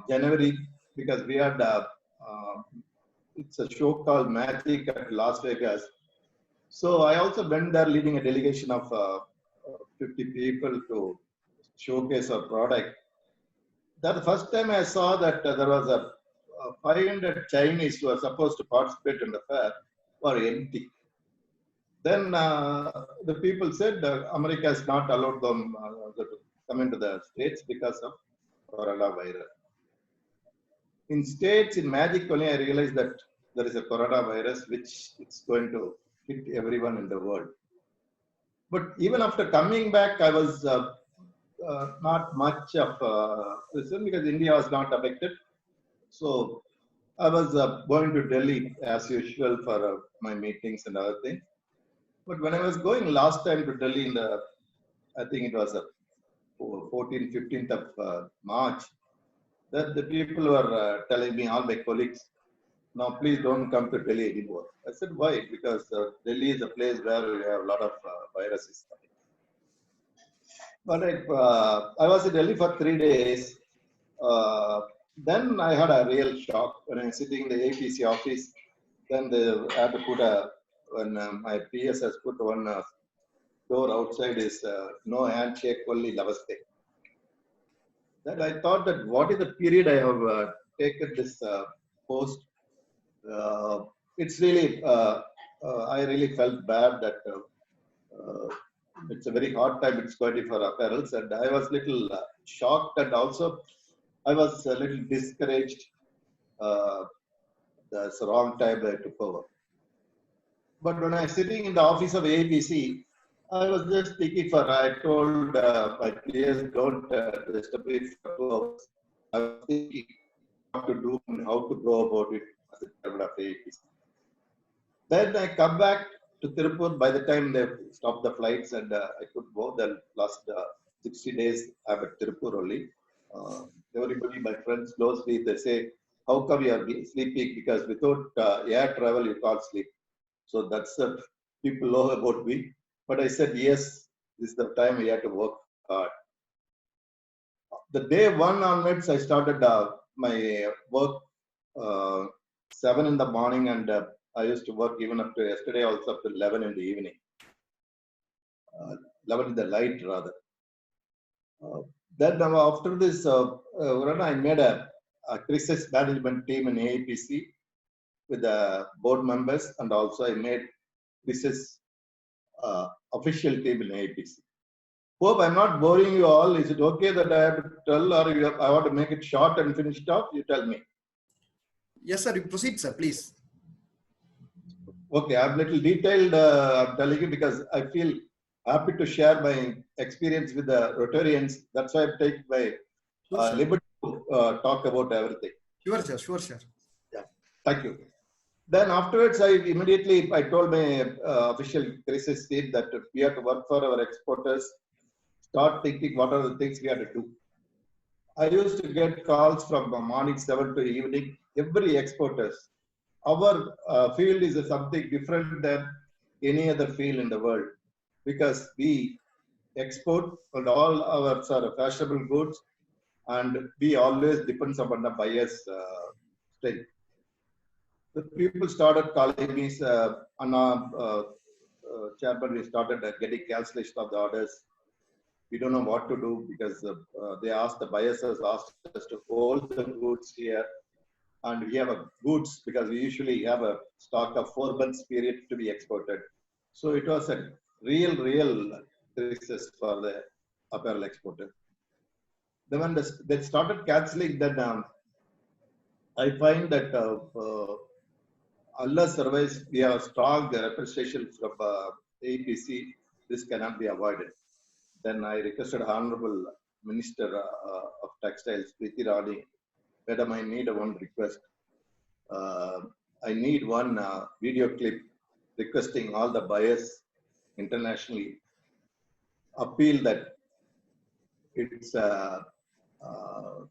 January, because we had it's a show called Magic at Las Vegas. So I also went there leading a delegation of 50 people to showcase our product. That's the first time I saw that there was a 500 Chinese who were supposed to participate in the fair were empty. Then the people said America has not allowed them to come into the States because of coronavirus. In States, in Magic only, I realized that there is a coronavirus which it's going to hit everyone in the world. But even after coming back, I was not much of this because India was not affected. So I was going to Delhi as usual for my meetings and other things. But when I was going last time to Delhi in the, I think it was 14th, 15th of March, that the people were telling me, all my colleagues, now please don't come to Delhi anymore. I said, why? Because Delhi is a place where we have a lot of viruses coming. But I was in Delhi for 3 days. Then I had a real shock when I was sitting in the APC office. Then they had to put when my PS has put one door outside is no handshake, only namaste. That I thought that what is the period I have taken this post. It's really, I really felt bad that it's a very hard time it's going to be for apparels, and I was little shocked, and also I was a little discouraged. That's the wrong time I took over. But when I was sitting in the office of APC, I was just thinking I told my peers, don't disturb me for 2 hours. I was thinking what to do and how to go about it as a chairman of APC. Then I come back to Tirupur. By the time they stopped the flights and I could go, the last 60 days I'm at Tirupur only. Everybody, my friends closely, they say, how come you are sleeping? Because without air travel, you can't sleep. So that's people know about me. But I said, yes, this is the time we have to work hard. The day 1 onwards, I started my work 7 in the morning, and I used to work even up to yesterday also up to 11 in the evening. 11 in the night rather. Then after this, I made a crisis management team in AEPC with the board members, and also I made crisis official team in AEPC. Hope I'm not boring you all. Is it okay that I have to tell, or I want to make it short and finished off? You tell me. Yes, sir. You proceed, sir, please. Okay, I'm a little detailed. I'm telling you because I feel happy to share my experience with the Rotarians. That's why I take my liberty to talk about everything. Sure, sir. Sure, sir. Yeah, thank you. Then afterwards, I told my official crisis team that we have to work for our exporters. Start thinking what are the things we have to do. I used to get calls from morning 7 to evening. Every exporters. Our field is something different than any other field in the world, because we export and all our fashionable goods, and we always depends upon the buyer's strength. The people started calling me, Anna, chairman, we started getting cancellation of the orders. We don't know what to do because they asked, the buyers has asked us to hold the goods here. and we have a goods because we usually have a stock of 4 months period to be exported. So it was a real crisis for the apparel exporter. Then when they started cancelling, then I find that unless otherwise we have strong representation from APC, this cannot be avoided. Then I requested Honorable Minister of Textiles, Preeti Rani, Madam, I need one request. I need one video clip requesting all the buyers internationally appeal that it's a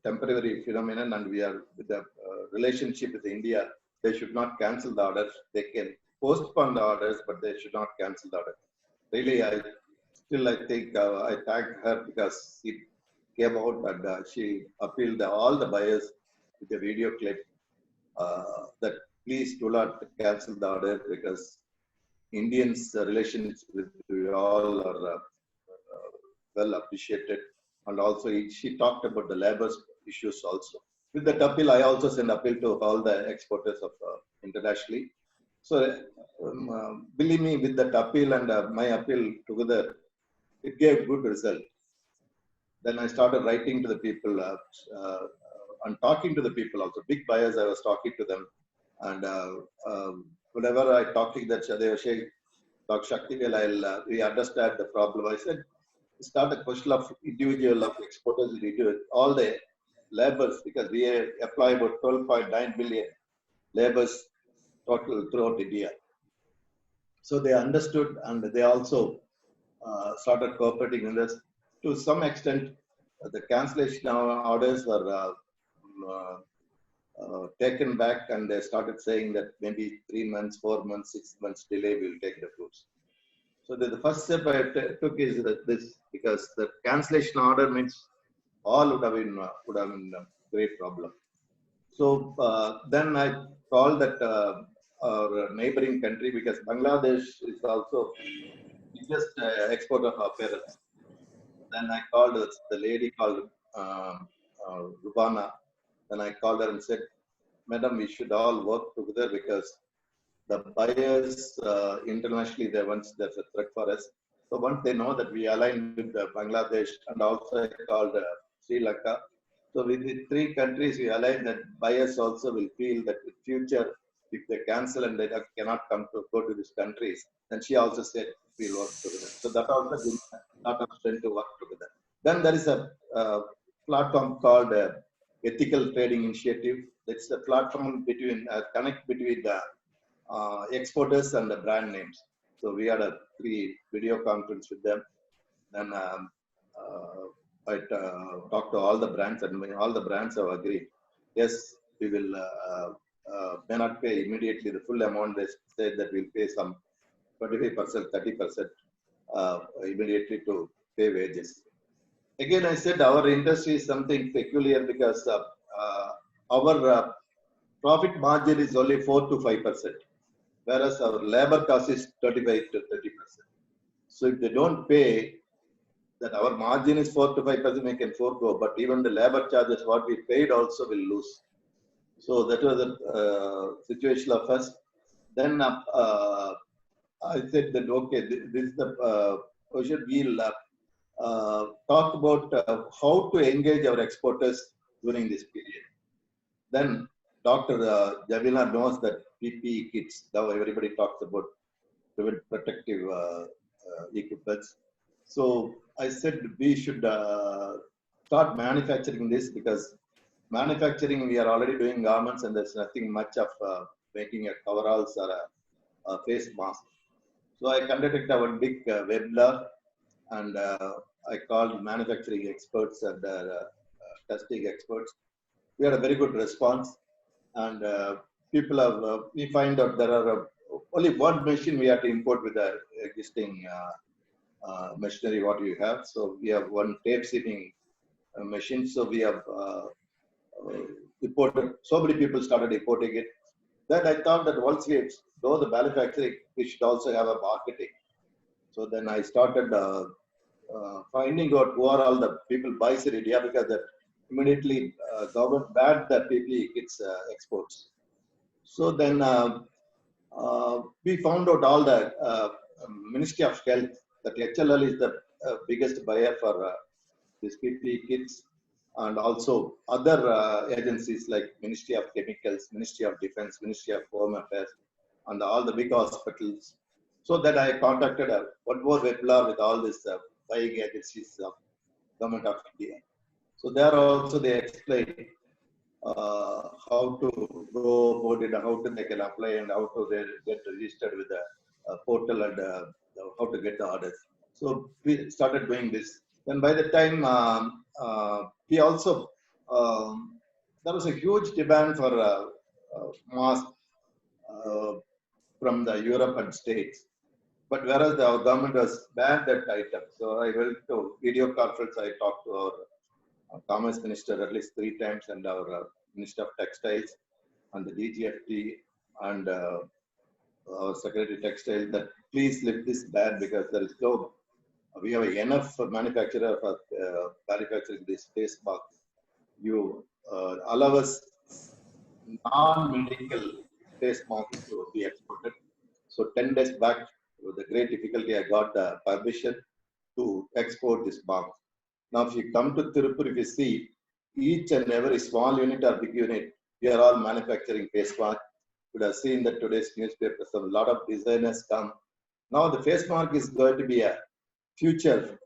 temporary phenomenon and we are with the relationship with India. They should not cancel the orders. They can postpone the orders, but they should not cancel the order. Really, I think I thank her because she came out and she appealed all the buyers with the video clip that please do not cancel the order because Indians' relations with you all are well appreciated. And also she talked about the labor issues also. With that appeal, I also send appeal to all the exporters of internationally. So believe me, with that appeal and my appeal together, it gave good result. Then I started writing to the people and talking to the people also. Big buyers, I was talking to them. And whenever I talking that they were saying, Dr. Shaktivel, we understand the problem. I said, it's not a question of individual of exporters, all the labors, because we apply about 12.9 million labors total throughout India. So they understood and they also started cooperating in this. To some extent, the cancellation orders were taken back and they started saying that maybe 3 months, 4 months, 6 months delay will take the fruits. So the first step I took is this, because the cancellation order means all would have been a great problem. So then I called that our neighboring country, because Bangladesh is also the biggest exporter of apparel. Then I called the lady called Rubana. Then I called her and said, Madam, we should all work together because the buyers internationally, once there's a threat for us. So once they know that we align with Bangladesh and also I called Sri Lanka. So with the 3 countries, we align that buyers also will feel that in future, if they cancel and they cannot go to these countries, then she also said we'll work together. So that also gives a lot of strength to work together. Then there is a platform called Ethical Trading Initiative. It's a platform between connect between the exporters and the brand names. So we had a 3 video conference with them. Then I talked to all the brands and all the brands have agreed. Yes, we will may not pay immediately the full amount. They said that we'll pay some 25%, 30% immediately to pay wages. Again, I said our industry is something peculiar because our profit margin is only 4 to 5%. Whereas our labor cost is 25 to 30%. So if they don't pay, then our margin is 4 to 5%, we can forego, but even the labor charges, what we paid also will lose. So that was the situation of us. Then I said that, okay, this is the question. We'll talk about how to engage our exporters during this period. Then Dr. Javila knows that PPE kits, now everybody talks about protective equipments. So I said we should start manufacturing this, because manufacturing, we are already doing garments and there's nothing much of making a coveralls or a face mask. So I conducted one big webinar and I called manufacturing experts and testing experts. We had a very good response, and people have, we find out there are only one machine we have to import with the existing machinery what we have. So we have one tape seating machine. So we have imported, so many people started importing it. Then I thought that once we do the manufacturing, we should also have a marketing. So then I started finding out who are all the people buys in India, because that immediately government banned the PPE kits exports. So then we found out all the Ministry of Health that HLL is the biggest buyer for these PPE kits, and also other agencies like Ministry of Chemicals, Ministry of Defense, Ministry of Home Affairs, and all the big hospitals. So that I contacted one more webinar with all these buying agencies of Government of India. So there also they explain how to go about it, how to they can apply, and how to they get registered with the portal, and how to get the orders. So we started doing this. Then by the time we also there was a huge demand for masks from the European states. But whereas our government has banned that item, so I went to video conference. I talked to our Commerce Minister at least 3 times, and our Minister of Textiles, and the DGFT, and our Secretary Textile, that please lift this ban, because there is no, we have enough manufacturer for manufacturing this face mask. You allow us non-medical face masks to be exported. So 10 days back, with the great difficulty, I got the permission to export this mask. Now, if you come to Tirupur, if you see each and every small unit or big unit, we are all manufacturing face mask. You would have seen that today's newspapers, a lot of designers come. Now, the face mask is going to be a future.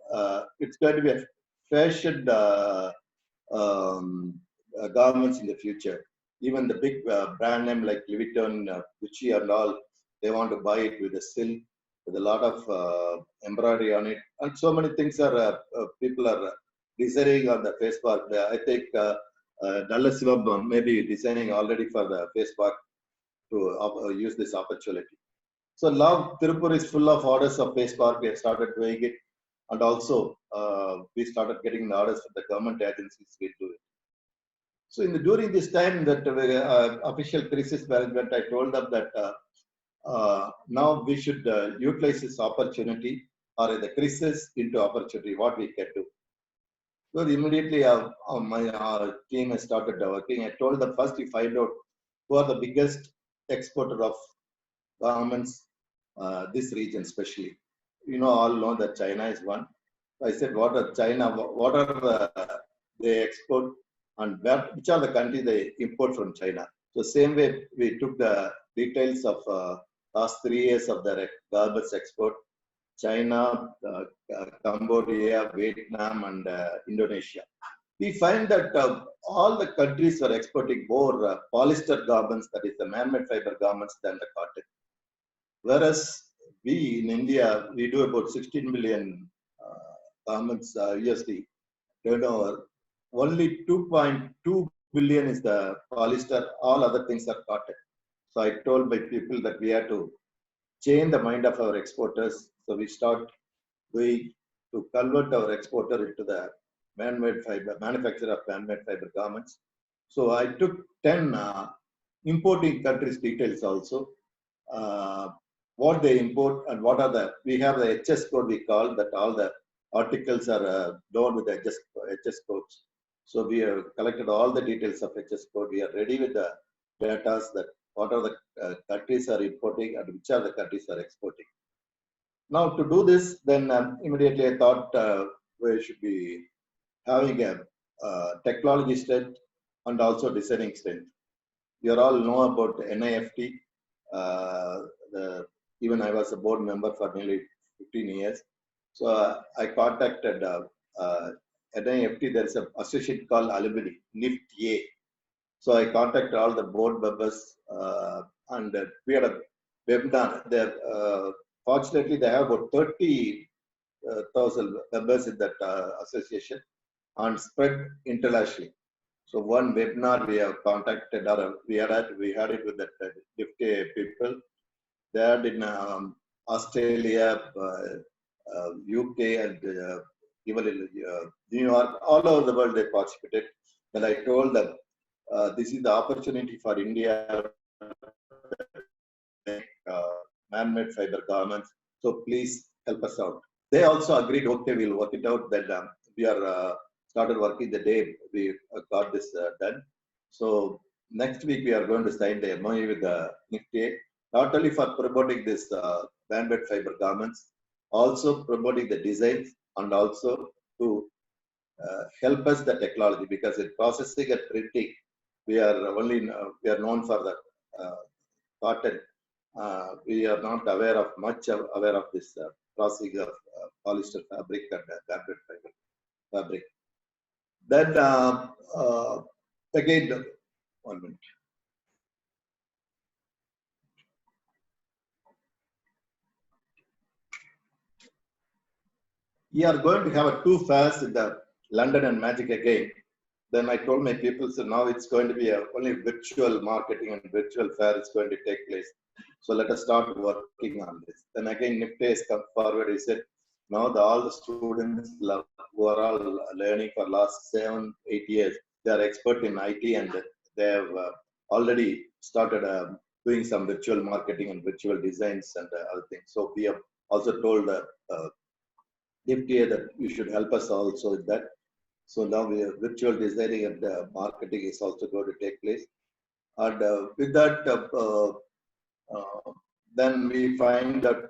It's going to be a fashion garments in the future. Even the big brand name like Louis Vuitton, Gucci, and all, they want to buy it with a silk, with a lot of embroidery on it, and so many things are people are designing on the face mask. I think Dallas Sivam may be designing already for the face mask to use this opportunity. So now Tirupur is full of orders of face mask. We have started doing it, and also we started getting the orders from the government agencies. We do it. So during this time that official crisis management, I told them that now we should utilize this opportunity, or the crisis into opportunity, what we can do. So immediately my team has started working. I told them first we find out who are the biggest exporter of garments, this region especially. All know that China is one. I said, what are China, what are they export, and which are the countries they import from China. So same way we took the details of last 3 years of the garments export: China, Cambodia, Vietnam, and Indonesia. We find that all the countries are exporting more polyester garments, that is the man-made fiber garments, than the cotton. Whereas we in India, we do about 16 million garments USD turnover. Only 2.2 billion is the polyester. All other things are cotton. So I told my people that we have to change the mind of our exporters. So we start to convert our exporter into the man-made fiber, manufacturer of man-made fiber garments. So I took 10 importing countries details also. What they import and what are we have the HS code, we call that all the articles are known with the HS codes. So we have collected all the details of HS code. We are ready with the data that what are the countries are importing and which are the countries are exporting. Now to do this, then immediately I thought we should be having a technology strength and also designing strength. You all know about NIFT. Even I was a board member for nearly 15 years. So I contacted NIFT. There is an association called Alumni, NIFT-A. So I contacted all the board members, and we had a webinar there. Fortunately, they have about 30,000 members in that association and spread internationally. So one webinar we have contacted, or we had it with the NIFT people. They had in Australia, UK, and even in New York, all over the world they participated. And I told them, this is the opportunity for India to make man-made fiber garments. So please help us out. They also agreed, okay, we'll work it out. That we are started working the day we got this done. So next week we are going to sign the MOU with the NIFTY, not only for promoting this bandwidth fiber garments, also promoting the designs and also to help us the technology, because in processing and printing we are only we are known for the cotton. We are not much aware of this processing of polyester fabric and bandwidth fiber fabric. Then again, 1 minute. We are going to have 2 fairs in the London and Magic again. Then I told my people, so now it's going to be only virtual marketing and virtual fair is going to take place. So let us start working on this. Then again, NIFTY has come forward. He said, now all the students who are all learning for last 7-8 years, they are expert in IT and they have already started doing some virtual marketing and virtual designs and other things. So we have also told NIFTY that you should help us also with that. So now we are virtual designing and marketing is also going to take place. And with that, then we find that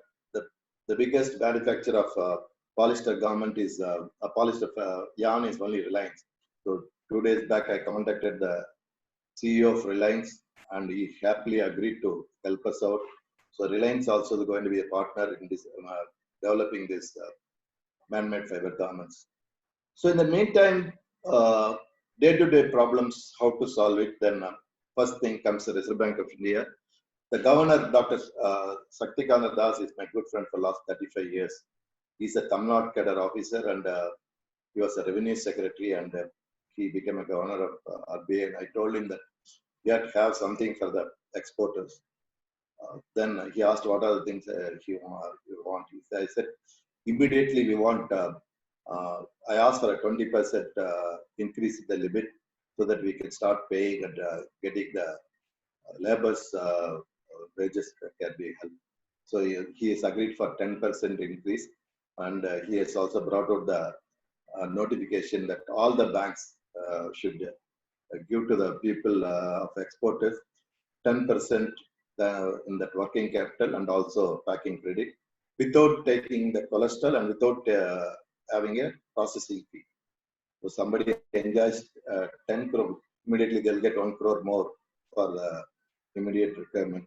the biggest manufacturer of polyester garment is polyester yarn is only Reliance. So 2 days back, I contacted the CEO of Reliance and he happily agreed to help us out. So Reliance also is going to be a partner in this developing this man-made fiber garments. So in the meantime, day-to-day problems, how to solve it, then first thing comes the Reserve Bank of India. The governor, Dr. Shaktikant Das, is my good friend for the last 35 years. He's a Tamil Nadu cadre officer and he was a revenue secretary and he became a governor of RBI. And I told him that we had to have something for the exporters. Then he asked what are the things you want. I said, immediately we want, I asked for a 20% increase in the limit so that we can start paying and getting the labor's wages can be helped. So he has agreed for 10% increase and he has also brought out the notification that all the banks should give to the people of exporters 10% in that working capital and also packing credit without taking the cholesterol and without having a processing fee. So somebody enjoys 10 crore, immediately they'll get 1 crore more for the immediate requirement.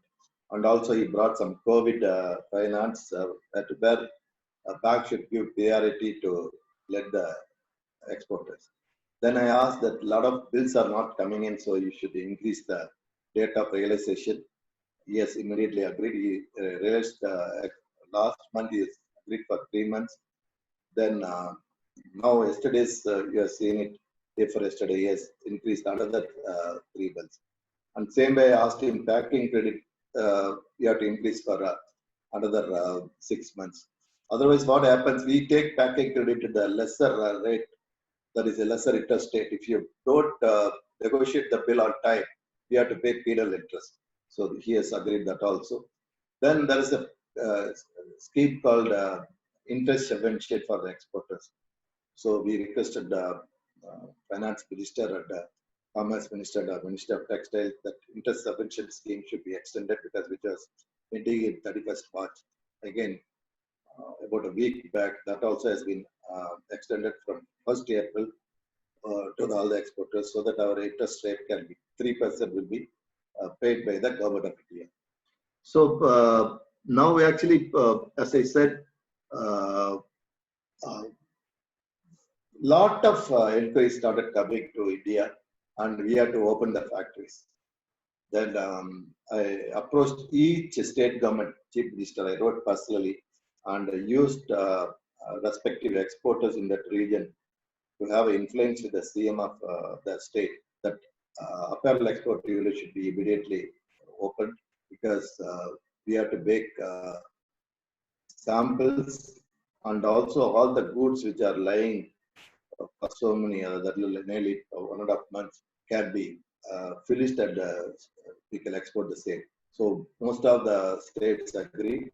And also he brought some COVID finance where a bank should give priority to let the exporters. Then I asked that a lot of bills are not coming in, so you should increase the date of realization. Yes, immediately agreed. He realized last month he agreed for 3 months. Then now yesterday's you are seeing it. Day for yesterday, he has increased another 3 months. And same way I asked him packing credit. You have to increase for another 6 months. Otherwise, what happens? We take packing credit at the lesser rate. That is a lesser interest rate. If you don't negotiate the bill on time, you have to pay penal interest. So he has agreed that also. Then there is a scheme called interest subvention for the exporters. So we requested the finance minister and commerce minister and minister of textiles that interest subvention scheme should be extended because which was ending in 31st March. Again, about a week back, that also has been extended from 1st April to all the exporters so that our interest rate can be 3% will be paid by the government of India. So now we actually, as I said, lot of inquiries started coming to India and we had to open the factories. Then I approached each state government chief minister. I wrote personally and used respective exporters in that region to have influence with the CM of the state that apparel export unit should be immediately opened because we have to make samples and also all the goods which are lying for so many that nearly 1.5 months can be finished and we can export the same. So most of the states agree.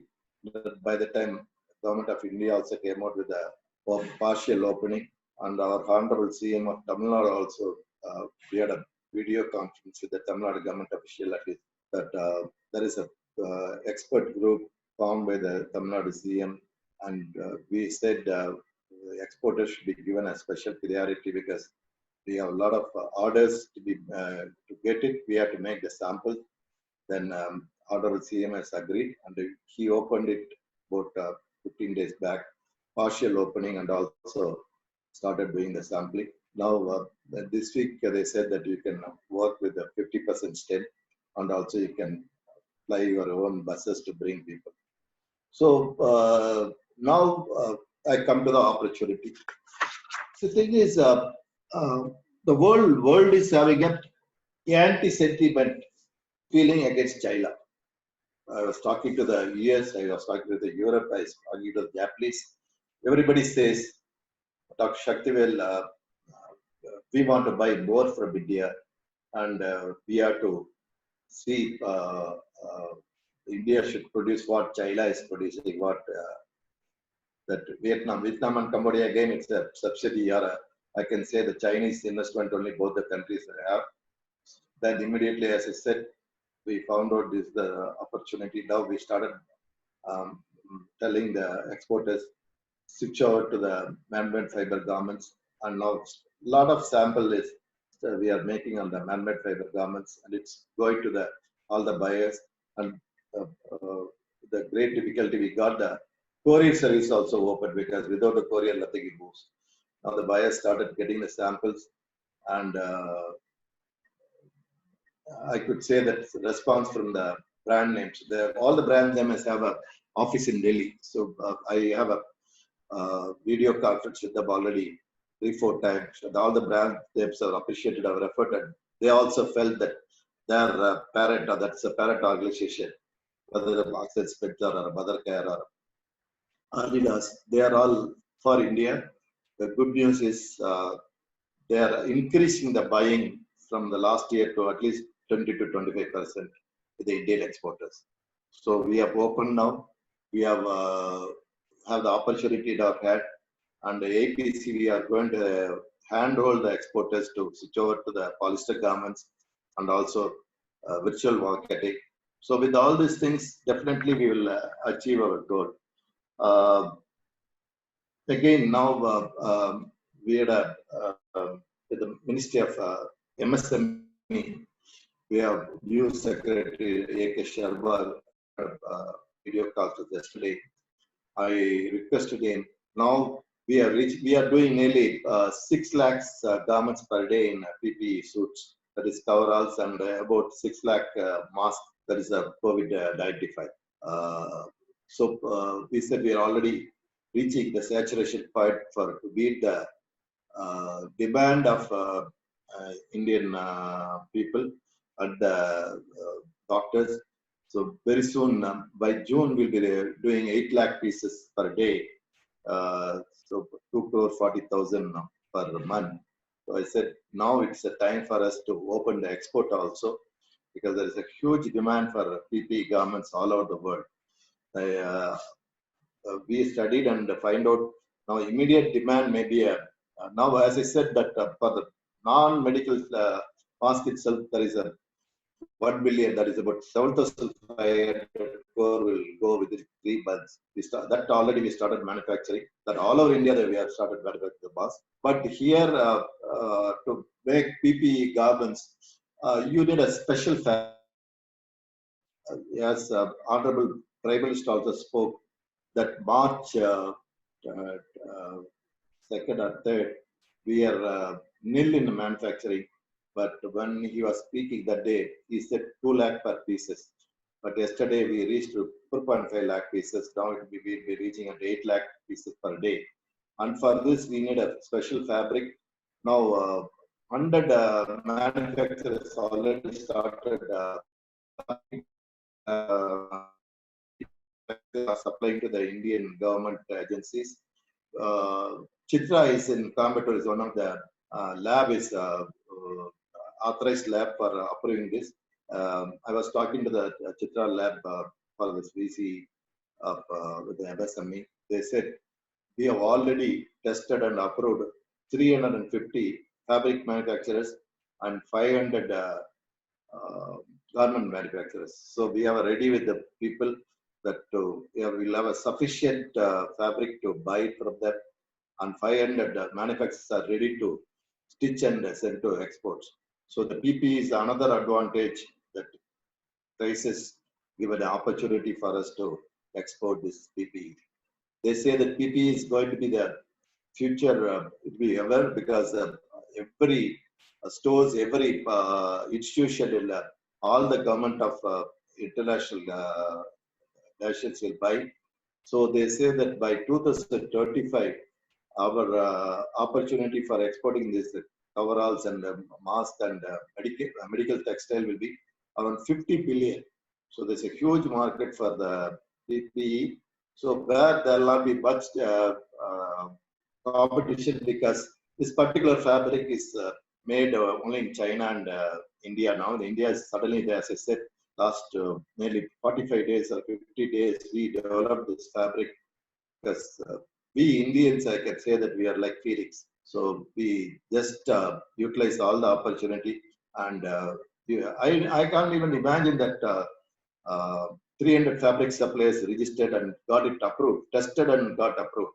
By the time Government of India also came out with a partial opening, and our Honorable CM of Tamil Nadu also, we had a video conference with the Tamil Nadu government official at least, that there is a expert group formed by the Tamil Nadu CM, and we said exporters should be given a special priority because we have a lot of orders to be to get it. We have to make the sample. Then Honorable CM has agreed, and he opened it about 15 days back, partial opening, and also started doing the sampling. Now this week they said that you can work with a 50% stint, and also you can fly your own buses to bring people. So now I come to the opportunity. The thing is, the world is having an anti-sentiment feeling against China. I was talking to the US, I was talking to the Europe, I was talking to the Japanese. Everybody says, Dr. Shaktivel, we want to buy more from India, and we have to see India should produce what China is producing, what that Vietnam and Cambodia, again, it's a subsidy, or I can say the Chinese investment only both the countries have. Then immediately, as I said, we found out this the opportunity. Now we started telling the exporters switch over to the man-made fiber garments, and now a lot of sample is we are making on the man-made fiber garments, and it's going to the all the buyers. And the great difficulty we got, the courier service also opened, because without the courier nothing moves. Now the buyers started getting the samples, and I could say that response from the brand names. All the brand names have an office in Delhi. So I have a video conference with them already 3-4 times. And all the brand names have appreciated our effort, and they also felt that their parent, or that's a parent organization, whether the Marks and Spencer or Mothercare or Adidas, they are all for India. The good news is they are increasing the buying from the last year to at least 20 to 25% with the Indian exporters. So we have opened now. We have the opportunity in our hand, and the APC we are going to handhold the exporters to switch over to the polyester garments and also virtual marketing. So with all these things, definitely we will achieve our goal. Again, now we had with the Ministry of MSME, we have new Secretary A.K. Sharma video call yesterday. I requested him. Now we are doing nearly 6 lakhs garments per day in PPE suits, that is coveralls, and about 6 lakh masks, that is a COVID-95. So we said we are already reaching the saturation point for to meet the demand of Indian people and the doctors. So very soon, by June, we'll be doing 8 lakh pieces per day. So 2,40,000 per month. So I said, now it's a time for us to open the export also, because there is a huge demand for PPE garments all over the world. We studied and find out now immediate demand may be now, as I said, that for the non-medical mask itself, there is a 1 billion, that is about 7,500 crore will go within 3 months. That already we started manufacturing. That all over India that we have started manufacturing the mask. But here to make PPE garments, you need a special fabric. As Honorable Prime Minister also spoke, that March 2nd or 3rd, we are nil in manufacturing. But when he was speaking that day, he said 2 lakh per pieces. But yesterday we reached 4.5 lakh pieces. Now it will be reaching at 8 lakh pieces per day. And for this, we need a special fabric. Now, 100 manufacturers already started supplying to the Indian government agencies. Chitra is in Coimbatore, is one of the lab is authorized lab for approving this. I was talking to the Chitra lab for this VC with the MSME. They said we have already tested and approved 350 fabric manufacturers and 500 garment manufacturers. So we are ready with the people that we'll have a sufficient fabric to buy from them, and 500 manufacturers are ready to stitch and send to exports. So the PPE is another advantage that crisis give an opportunity for us to export this PPE. They say that PPE is going to be the future, it will be ever, because every stores, every institution, all the government of international nations will buy. So they say that by 2035, our opportunity for exporting this coveralls and mask and medical textile will be around 50 billion. So there's a huge market for the PPE. So where there will not be much competition, because this particular fabric is made only in China and India now. India is suddenly, as I said, last nearly 45 days or 50 days, we developed this fabric, because we Indians, I can say that we are like Phoenix. So we just utilize all the opportunity, and I can't even imagine that 300 fabric suppliers registered and got it approved, tested and got approved.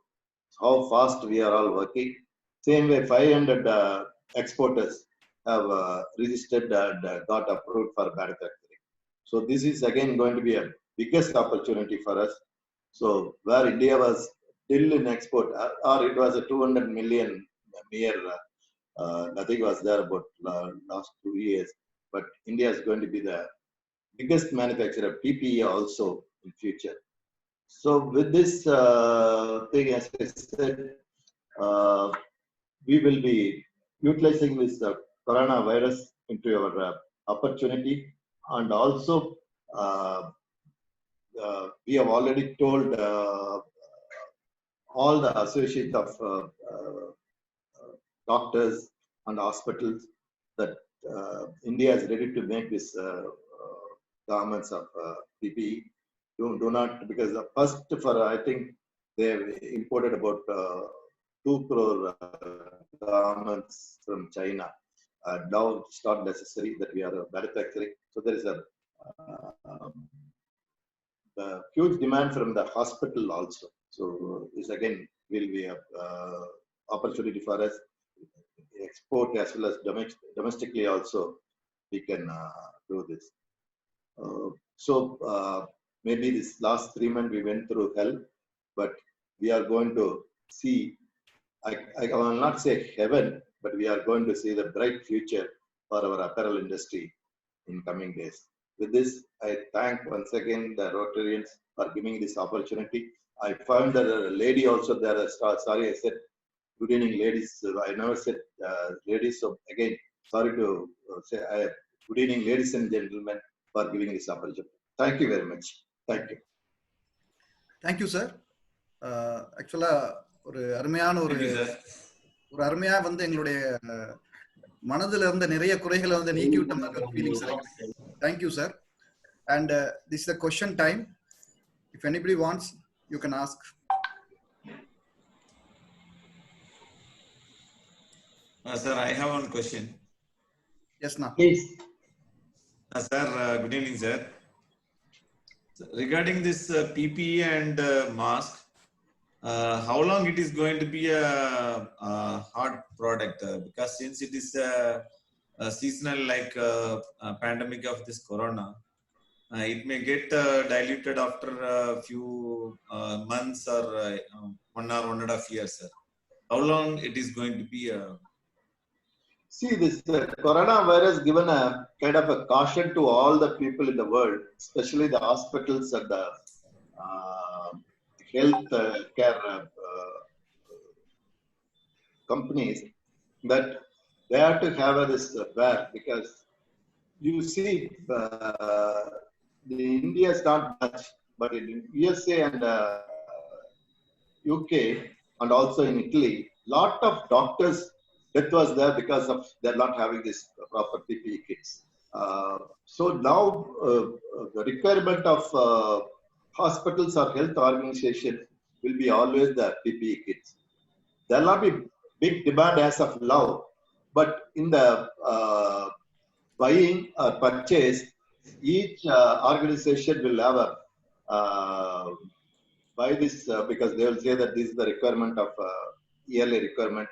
How fast we are all working. Same way, 500 exporters have registered and got approved for manufacturing. So this is again going to be a biggest opportunity for us. So where India was still in export, or it was a 200 million mere, nothing was there about last 2 years. But India is going to be the biggest manufacturer of PPE also in future. So with this thing, as I said, we will be utilizing this coronavirus into our opportunity, and also we have already told all the associates of doctors and hospitals that India is ready to make this garments of PPE. Do not, because the first for, I think they have imported about 2 crore garments from China. Now it's not necessary that we are manufacturing. So there is a huge demand from the hospital also. So this again will be a opportunity for us, export as well as domestically also we can do this. So maybe this last 3 months we went through hell, but we are going to see, I will not say heaven, but we are going to see the bright future for our apparel industry in coming days. With this, I thank once again the Rotarians for giving this opportunity. I found that a lady also there. Sorry, I said good evening, ladies. I never said ladies. So again, sorry to say good evening, ladies and gentlemen, for giving this opportunity. Thank you very much. Thank you. Thank you, sir. Actually, ஒரு அருமையான ஒரு அருமையா வந்து எங்களுடைய மனதில் இருந்த நிறைய குறைகளை வந்து நீக்கி விட்ட மாதிரி ஒரு ஃபீலிங்ஸ் இருக்கு. Thank you, sir. And this is the question time. If anybody wants, you can ask. Sir, I have one question. Yes, ma'am. Please. Sir, good evening, sir. Regarding this PPE and mask, how long it is going to be a hard product? Because since it is a seasonal, like pandemic of this corona, it may get diluted after a few months or 1.5 years, sir. How long it is going to be? See, this coronavirus given a kind of a caution to all the people in the world, especially the hospitals and the health care companies, that they have to have this wear, because you see, the India is not much, but in USA and UK and also in Italy, lot of doctors death was there because of they're not having this proper PPE kits. So now the requirement of hospitals or health organizations will be always the PPE kits. There will not be big demand as of now. But in the buying or purchase, each organization will have a buy this because they will say that this is the requirement of yearly requirement.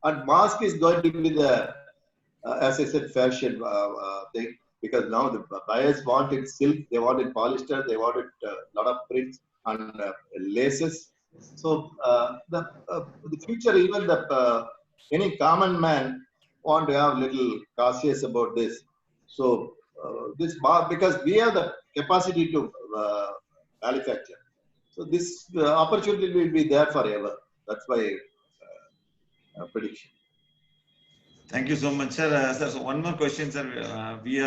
And mask is going to be the, as I said, fashion thing, because now the buyers want it silk, they want it polyester, they want it lot of prints and laces. So the future, even the any common man want to have little cautious about this. So this because we have the capacity to manufacture. So this opportunity will be there forever. That's my prediction. Thank you so much, sir. Sir, so one more question, sir. We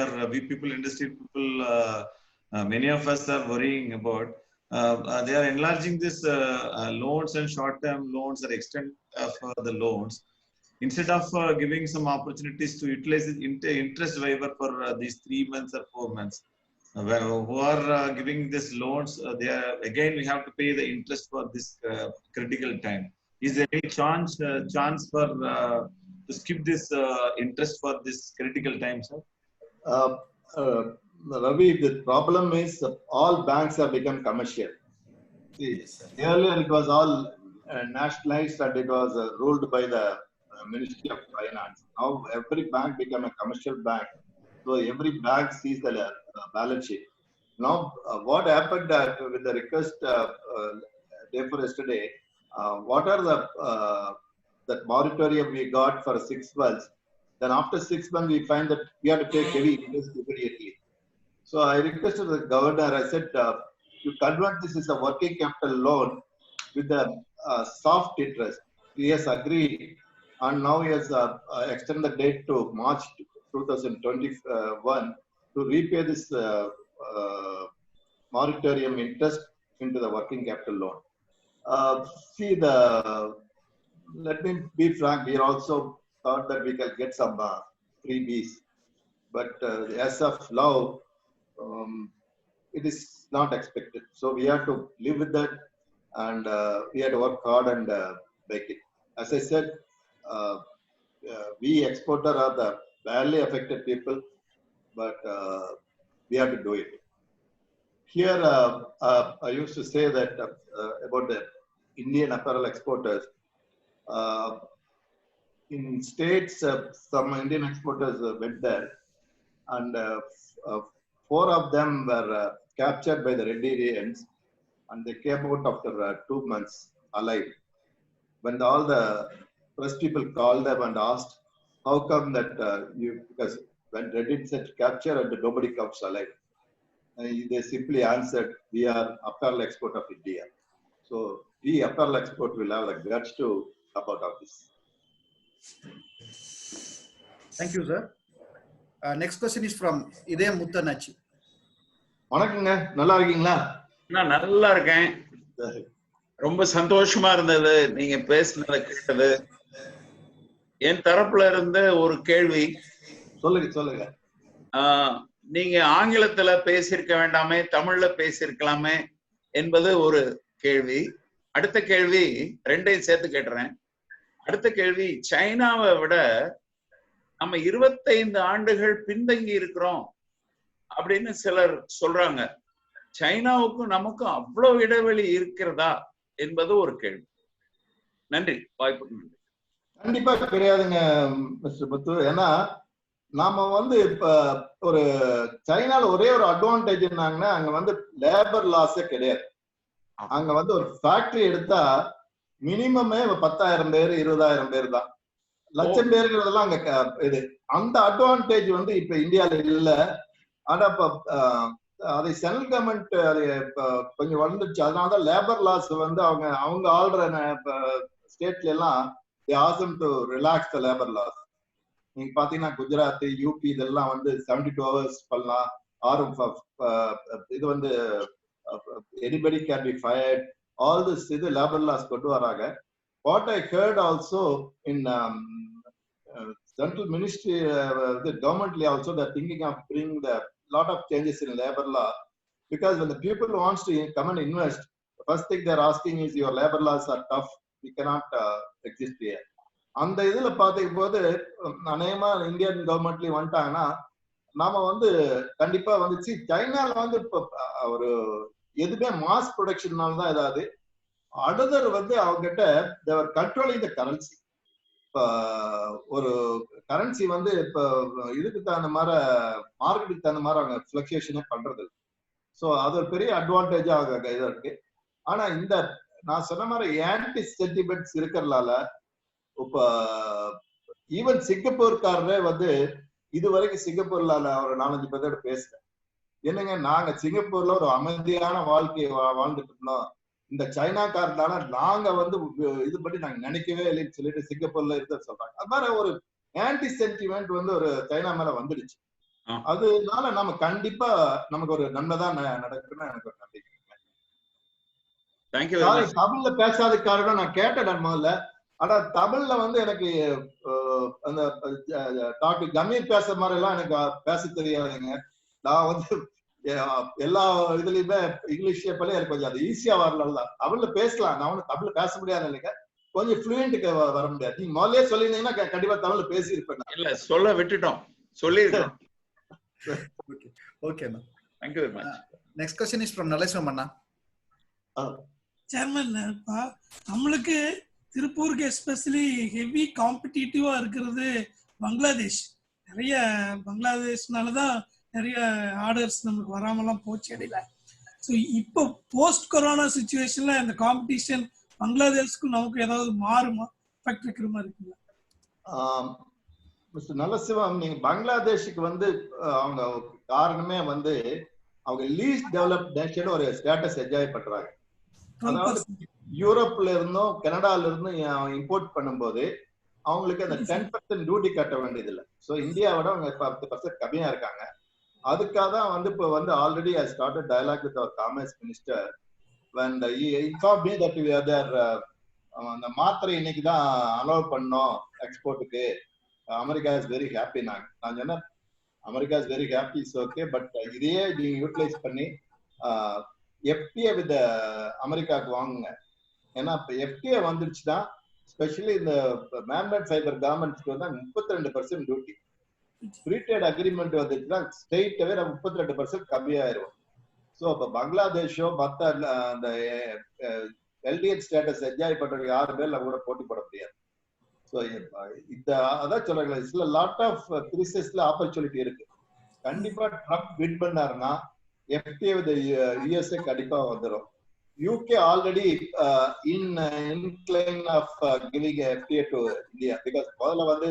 people, industry people, many of us are worrying about. They are enlarging this loans and short-term loans or extent of the loans. Instead of giving some opportunities to utilize interest waiver for these 3 months or 4 months, who are giving these loans, they are, again we have to pay the interest for this critical time. Is there any chance for to skip this interest for this critical time, sir? Ravi, the problem is all banks have become commercial. See, earlier it was all nationalized and it was ruled by the Ministry of Finance. Now every bank become a commercial bank. So every bank sees the balance sheet. Now what happened with the request day for yesterday, what are the that moratorium we got for 6 months, then after 6 months we find that we have to take heavy interest immediately. So I requested the governor, I said, you convert this as a working capital loan with a soft interest. He has agreed, and now he has extended the date to March 2021 to repay this moratorium interest into the working capital loan. Let me be frank, we also thought that we can get some freebies, but as of now, it is not expected. So we have to live with that, and we have to work hard and make it. As I said, we exporter are the badly affected people, but we have to do it. Here, I used to say that about the Indian apparel exporters. In states, some Indian exporters went there, and 4 of them were captured by the Red Indians, and they came out after 2 months alive. When all the press people called them and asked, how come that because when Red Indians said capture and nobody comes alive, they simply answered, we are apparel export of India. So we apparel export will have the guts to about all this. Thank you, sir. Next question is from Idayam Muttanachi. வணக்கங்க, நல்லா இருக்கீங்களா? நான் நல்லா இருக்கேன். ரொம்ப சந்தோஷமா இருந்தது நீங்க பேசினதை கேட்டது. என் தரப்புல இருந்து ஒரு கேள்வி. சொல்லுங்க. நீங்க ஆங்கிலத்துல பேசியிருக்க வேண்டாமே, தமிழ்ல பேசியிருக்கலாமே என்பது ஒரு கேள்வி. அடுத்த கேள்வி, ரெண்டையும் சேர்த்து கேட்டுறேன். அடுத்த கேள்வி, சைனாவை விட நம்ம 25 ஆண்டுகள் பின்தங்கி இருக்கிறோம் அப்படின்னு சிலர் சொல்றாங்க. சைனாவுக்கும் நமக்கும் அவ்வளவு இடைவெளி இருக்கிறதா என்பது ஒரு கேள்வி. நன்றி, வாய்ப்புக்கு நன்றி. கண்டிப்பா கிடையாதுங்க மிஸ்டர் முத்து. ஏன்னா நாம இப்ப ஒரு சைனால ஒரே ஒரு அட்வான்டேஜ் என்னங்கன்னா, அங்க லேபர் லாஸே கிடையாது. அங்க ஒரு ஃபேக்டரி எடுத்தா மினிமமே 10,000 பேர் 20,000 பேர் தான். லட்சம் பேருங்கிறதெல்லாம் அங்க இது. அந்த அட்வான்டேஜ் இப்ப இந்தியால இல்ல. ஆனா இப்ப அதை சென்ட்ரல் கவர்மெண்ட் அது கொஞ்சம் வளர்ந்துச்சு. அதனாலதான் லேபர் லாஸ் அவங்க ஆள்ற ஸ்டேட்ல எல்லாம் to relax the labour loss. நீங்க பாத்தீங்கன்னா குஜராத், யூபி இதெல்லாம் 72 hours பண்ணலாம். ஆரும் இது anybody can be fired. All this இது லேபர் லாஸ் கொண்டு வராங்க. What I heard also in central ministry, the governmently also they're thinking of bringing the lot of changes in labor law, because when the people wants to come and invest, the first thing they're asking is your labor laws are tough, we cannot exist here. அந்த இதுல பாத்துக்கும் போது அநேகமா Indian கவர்மெண்ட்லயும் வந்துட்டாங்கன்னா நாம வந்து கண்டிப்பா வந்து சைனால வந்து இப்ப ஒரு எதுவுமே மாஸ் ப்ரொடக்ஷன்னால தான் ஏதாவது அடுத்தர் வந்து அவங்க கிட்ட தேவர் கண்ட்ரோலிங் த கரன்சி. இப்ப ஒரு கரன்சி வந்து இப்ப இதுக்கு தகுந்த மாதிரி மார்க்கெட்டுக்கு தகுந்த மாதிரி அவங்க பிளக்சுவேஷனே பண்றது. ஸோ அது ஒரு பெரிய அட்வான்டேஜா அவங்க இதா இருக்கு. ஆனா இந்த நான் சொன்ன மாதிரி ஆன்டி சென்டிமெண்ட்ஸ் இருக்கிறதுனால இப்ப ஈவன் சிங்கப்பூர்காரரே வந்து இது வரைக்கும் சிங்கப்பூர்ல ஒரு 4-5 பேரோட பேசுறேன். என்னங்க நாங்க சிங்கப்பூர்ல ஒரு அமைதியான வாழ்க்கையை வாழ்ந்துட்டு இருந்தோம், இந்த சைனாக்காரனால நாங்க வந்து இது பண்ணி நாங்க நினைக்கவே இல்லைன்னு சொல்லிட்டு சிங்கப்பூர்ல இருந்த சொல்றாங்க. அது மாதிரி ஒரு ஆன்டி சென்டிமெண்ட் வந்து ஒரு சைனா மேல வந்துடுச்சு. அதனால நம்ம கண்டிப்பா நமக்கு ஒரு நன்மைதான் நடக்குதுன்னு எனக்கு ஒரு நம்பிக்கை. தமிழ்ல பேசாத காரணம் நான் கேட்டேன் முதல்ல. ஆனா தமிழ்ல வந்து எனக்கு அந்த டாக்டர் ஜமீர் பேசுற மாதிரி எல்லாம் எனக்கு பேச தெரியாதுங்க. நான் வந்து எல்லா இதுலயுமே இங்கிலீஷ் எனக்கு கொஞ்சம் அது ஈஸியா வரல. தமிழ்ல பேசலாம், நான் ஒன்னும் தமிழ்ல பேச முடியாது இல்லைங்க, கொஞ்சம் ஃப்ளூயன்ட்டுக்கு வர முடியாது. நீங்க முதல்ல சொல்லியிருந்தீங்கன்னா கண்டிப்பா தமிழ்ல பேசியிருப்பேன். இல்ல சொல்ல விட்டுட்டோம், சொல்லிருக்கோம். Okay, ma'am. Thank you very much. Next question is from Naleswam Anna. Chairman, நம்மளுக்கு திருப்பூருக்கு எஸ்பெஷலி ஹெவி காம்படிட்டிவா இருக்கிறது பங்களாதேஷ். நிறைய பங்களாதேஷ்னாலதான் நிறைய ஆர்டர்ஸ் நமக்கு வராமலாம் போச்சு இடையில. ஸோ இப்போ போஸ்ட் கொரோனா சுச்சுவேஷன்ல இந்த காம்படிஷன் பங்களாதேஷ்க்கும் நமக்கு ஏதாவது மாறுமா, எஃபெக்ட் இருக்கிற மாதிரி இருக்குங்களா? மிஸ்டர் நல்லசிவம், நீங்க பங்களாதேஷுக்கு வந்து அவங்க காரணமே வந்து அவங்க லீஸ்ட் டெவலப்ட் நேஷன் ஒரு ஸ்டேட்டஸ் என்ஜாய் பண்றாங்க. அதாவது யூரோப்ல இருந்தும் கனடால இருந்தும் இம்போர்ட் பண்ணும்போது அவங்களுக்கு அந்த 10% டியூட்டி கட்ட வேண்டியது இல்லை. ஸோ இந்தியாவோட அவங்க 10% கம்மியா இருக்காங்க. அதுக்காக தான் வந்து இப்போ வந்து already I started dialogue with our commerce minister when he informed me that we are there. அந்த மாத்திரை இன்னைக்கு தான் அலோவ் பண்ணோம் எக்ஸ்போர்ட்டுக்கு. America is very happy. நான் சொன்னேன் America is very happy, is okay, but இதையே நீங்க யூட்டிலைஸ் பண்ணி எஃப்டிஏ வித் அமெரிக்காவுக்கு வாங்குங்க. ஏன்னா இப்போ எஃப்டிஏ வந்துருச்சுன்னா ஸ்பெஷலி இந்த மேன்மேட் ஃபைபர் கார்மெண்ட்ஸ்க்கு வந்து 32% டியூட்டி. ஃப்ரீ ட்ரேட் அக்ரிமெண்ட் வந்துச்சுன்னா ஸ்டேட்டாவே 32% கம்மியாயிருவோம். ஸோ இப்போ பங்களாதேஷோ மற்ற அந்த எல்டிஎச் ஸ்டேட்டஸ் என்ஜாய் பண்றதுக்கு யாருமே நம்ம கூட போட்டி போட முடியாது. ஸோ இந்த அதான் சொல்றாங்களே, சில லாட் ஆஃப் கிரிசஸ்ல ஆப்பர்ச்சுனிட்டி இருக்கு. கண்டிப்பா ட்ரம்ப் வின் பண்ணாருன்னா எஃப்டிஏ வித் யுஎஸ்ஏ கண்டிப்பா வந்துடும். UK already incline of giving FTA to India because முதல்ல வந்து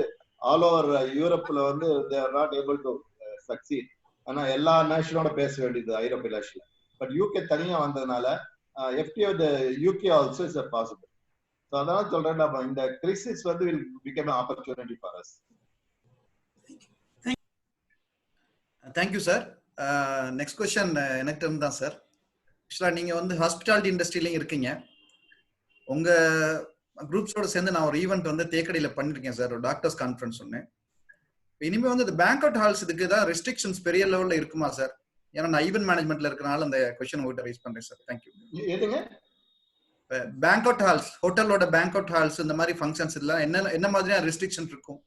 all over யூரோப்ல வந்து they are not able to succeed. ஆனா எல்லா நேஷனோட பேச வேண்டியது ஐரோப்பிய நேஷன்ல. பட் UK தனியா வந்ததுனால FTA with UK also is a possible. So அதான் சொல்றேன், நம்ம இந்த crisis வந்து will become an opportunity for us. Thank you sir. Next question எனக்கு தான் சார். ஆக்சுவலா நீங்க வந்து ஹாஸ்பிட்டாலிட்டி இண்டஸ்ட்ரியிலையும் இருக்கீங்க. உங்க குரூப்ஸோட சேர்ந்து நான் ஒரு ஈவெண்ட் வந்து தேக்கடியில பண்ணிருக்கேன் சார், ஒரு டாக்டர்ஸ் கான்ஃபரன்ஸ் ஒன்று. இனிமே வந்து இந்த பேங்க்அவுட் ஹால்ஸ் இதுக்கு தான் ரெஸ்ட்ரிக்ஷன்ஸ் பெரிய லெவல்ல இருக்குமா சார்? ஏன்னா நான் ஈவென்ட் மேனேஜ்மெண்ட்ல இருக்கனால அந்த கொஸ்டின் உங்ககிட்ட ரைஸ் பண்றேன் சார். தேங்க்யூ. எதுங்க பேங்க்அவுட் ஹால்ஸ், ஹோட்டலோட பேங்க்அவுட் ஹால்ஸ் இந்த மாதிரி ஃபங்க்ஷன்ஸ் எல்லாம் என்ன மாதிரியான ரெஸ்ட்ரிக்ஷன் இருக்கும்?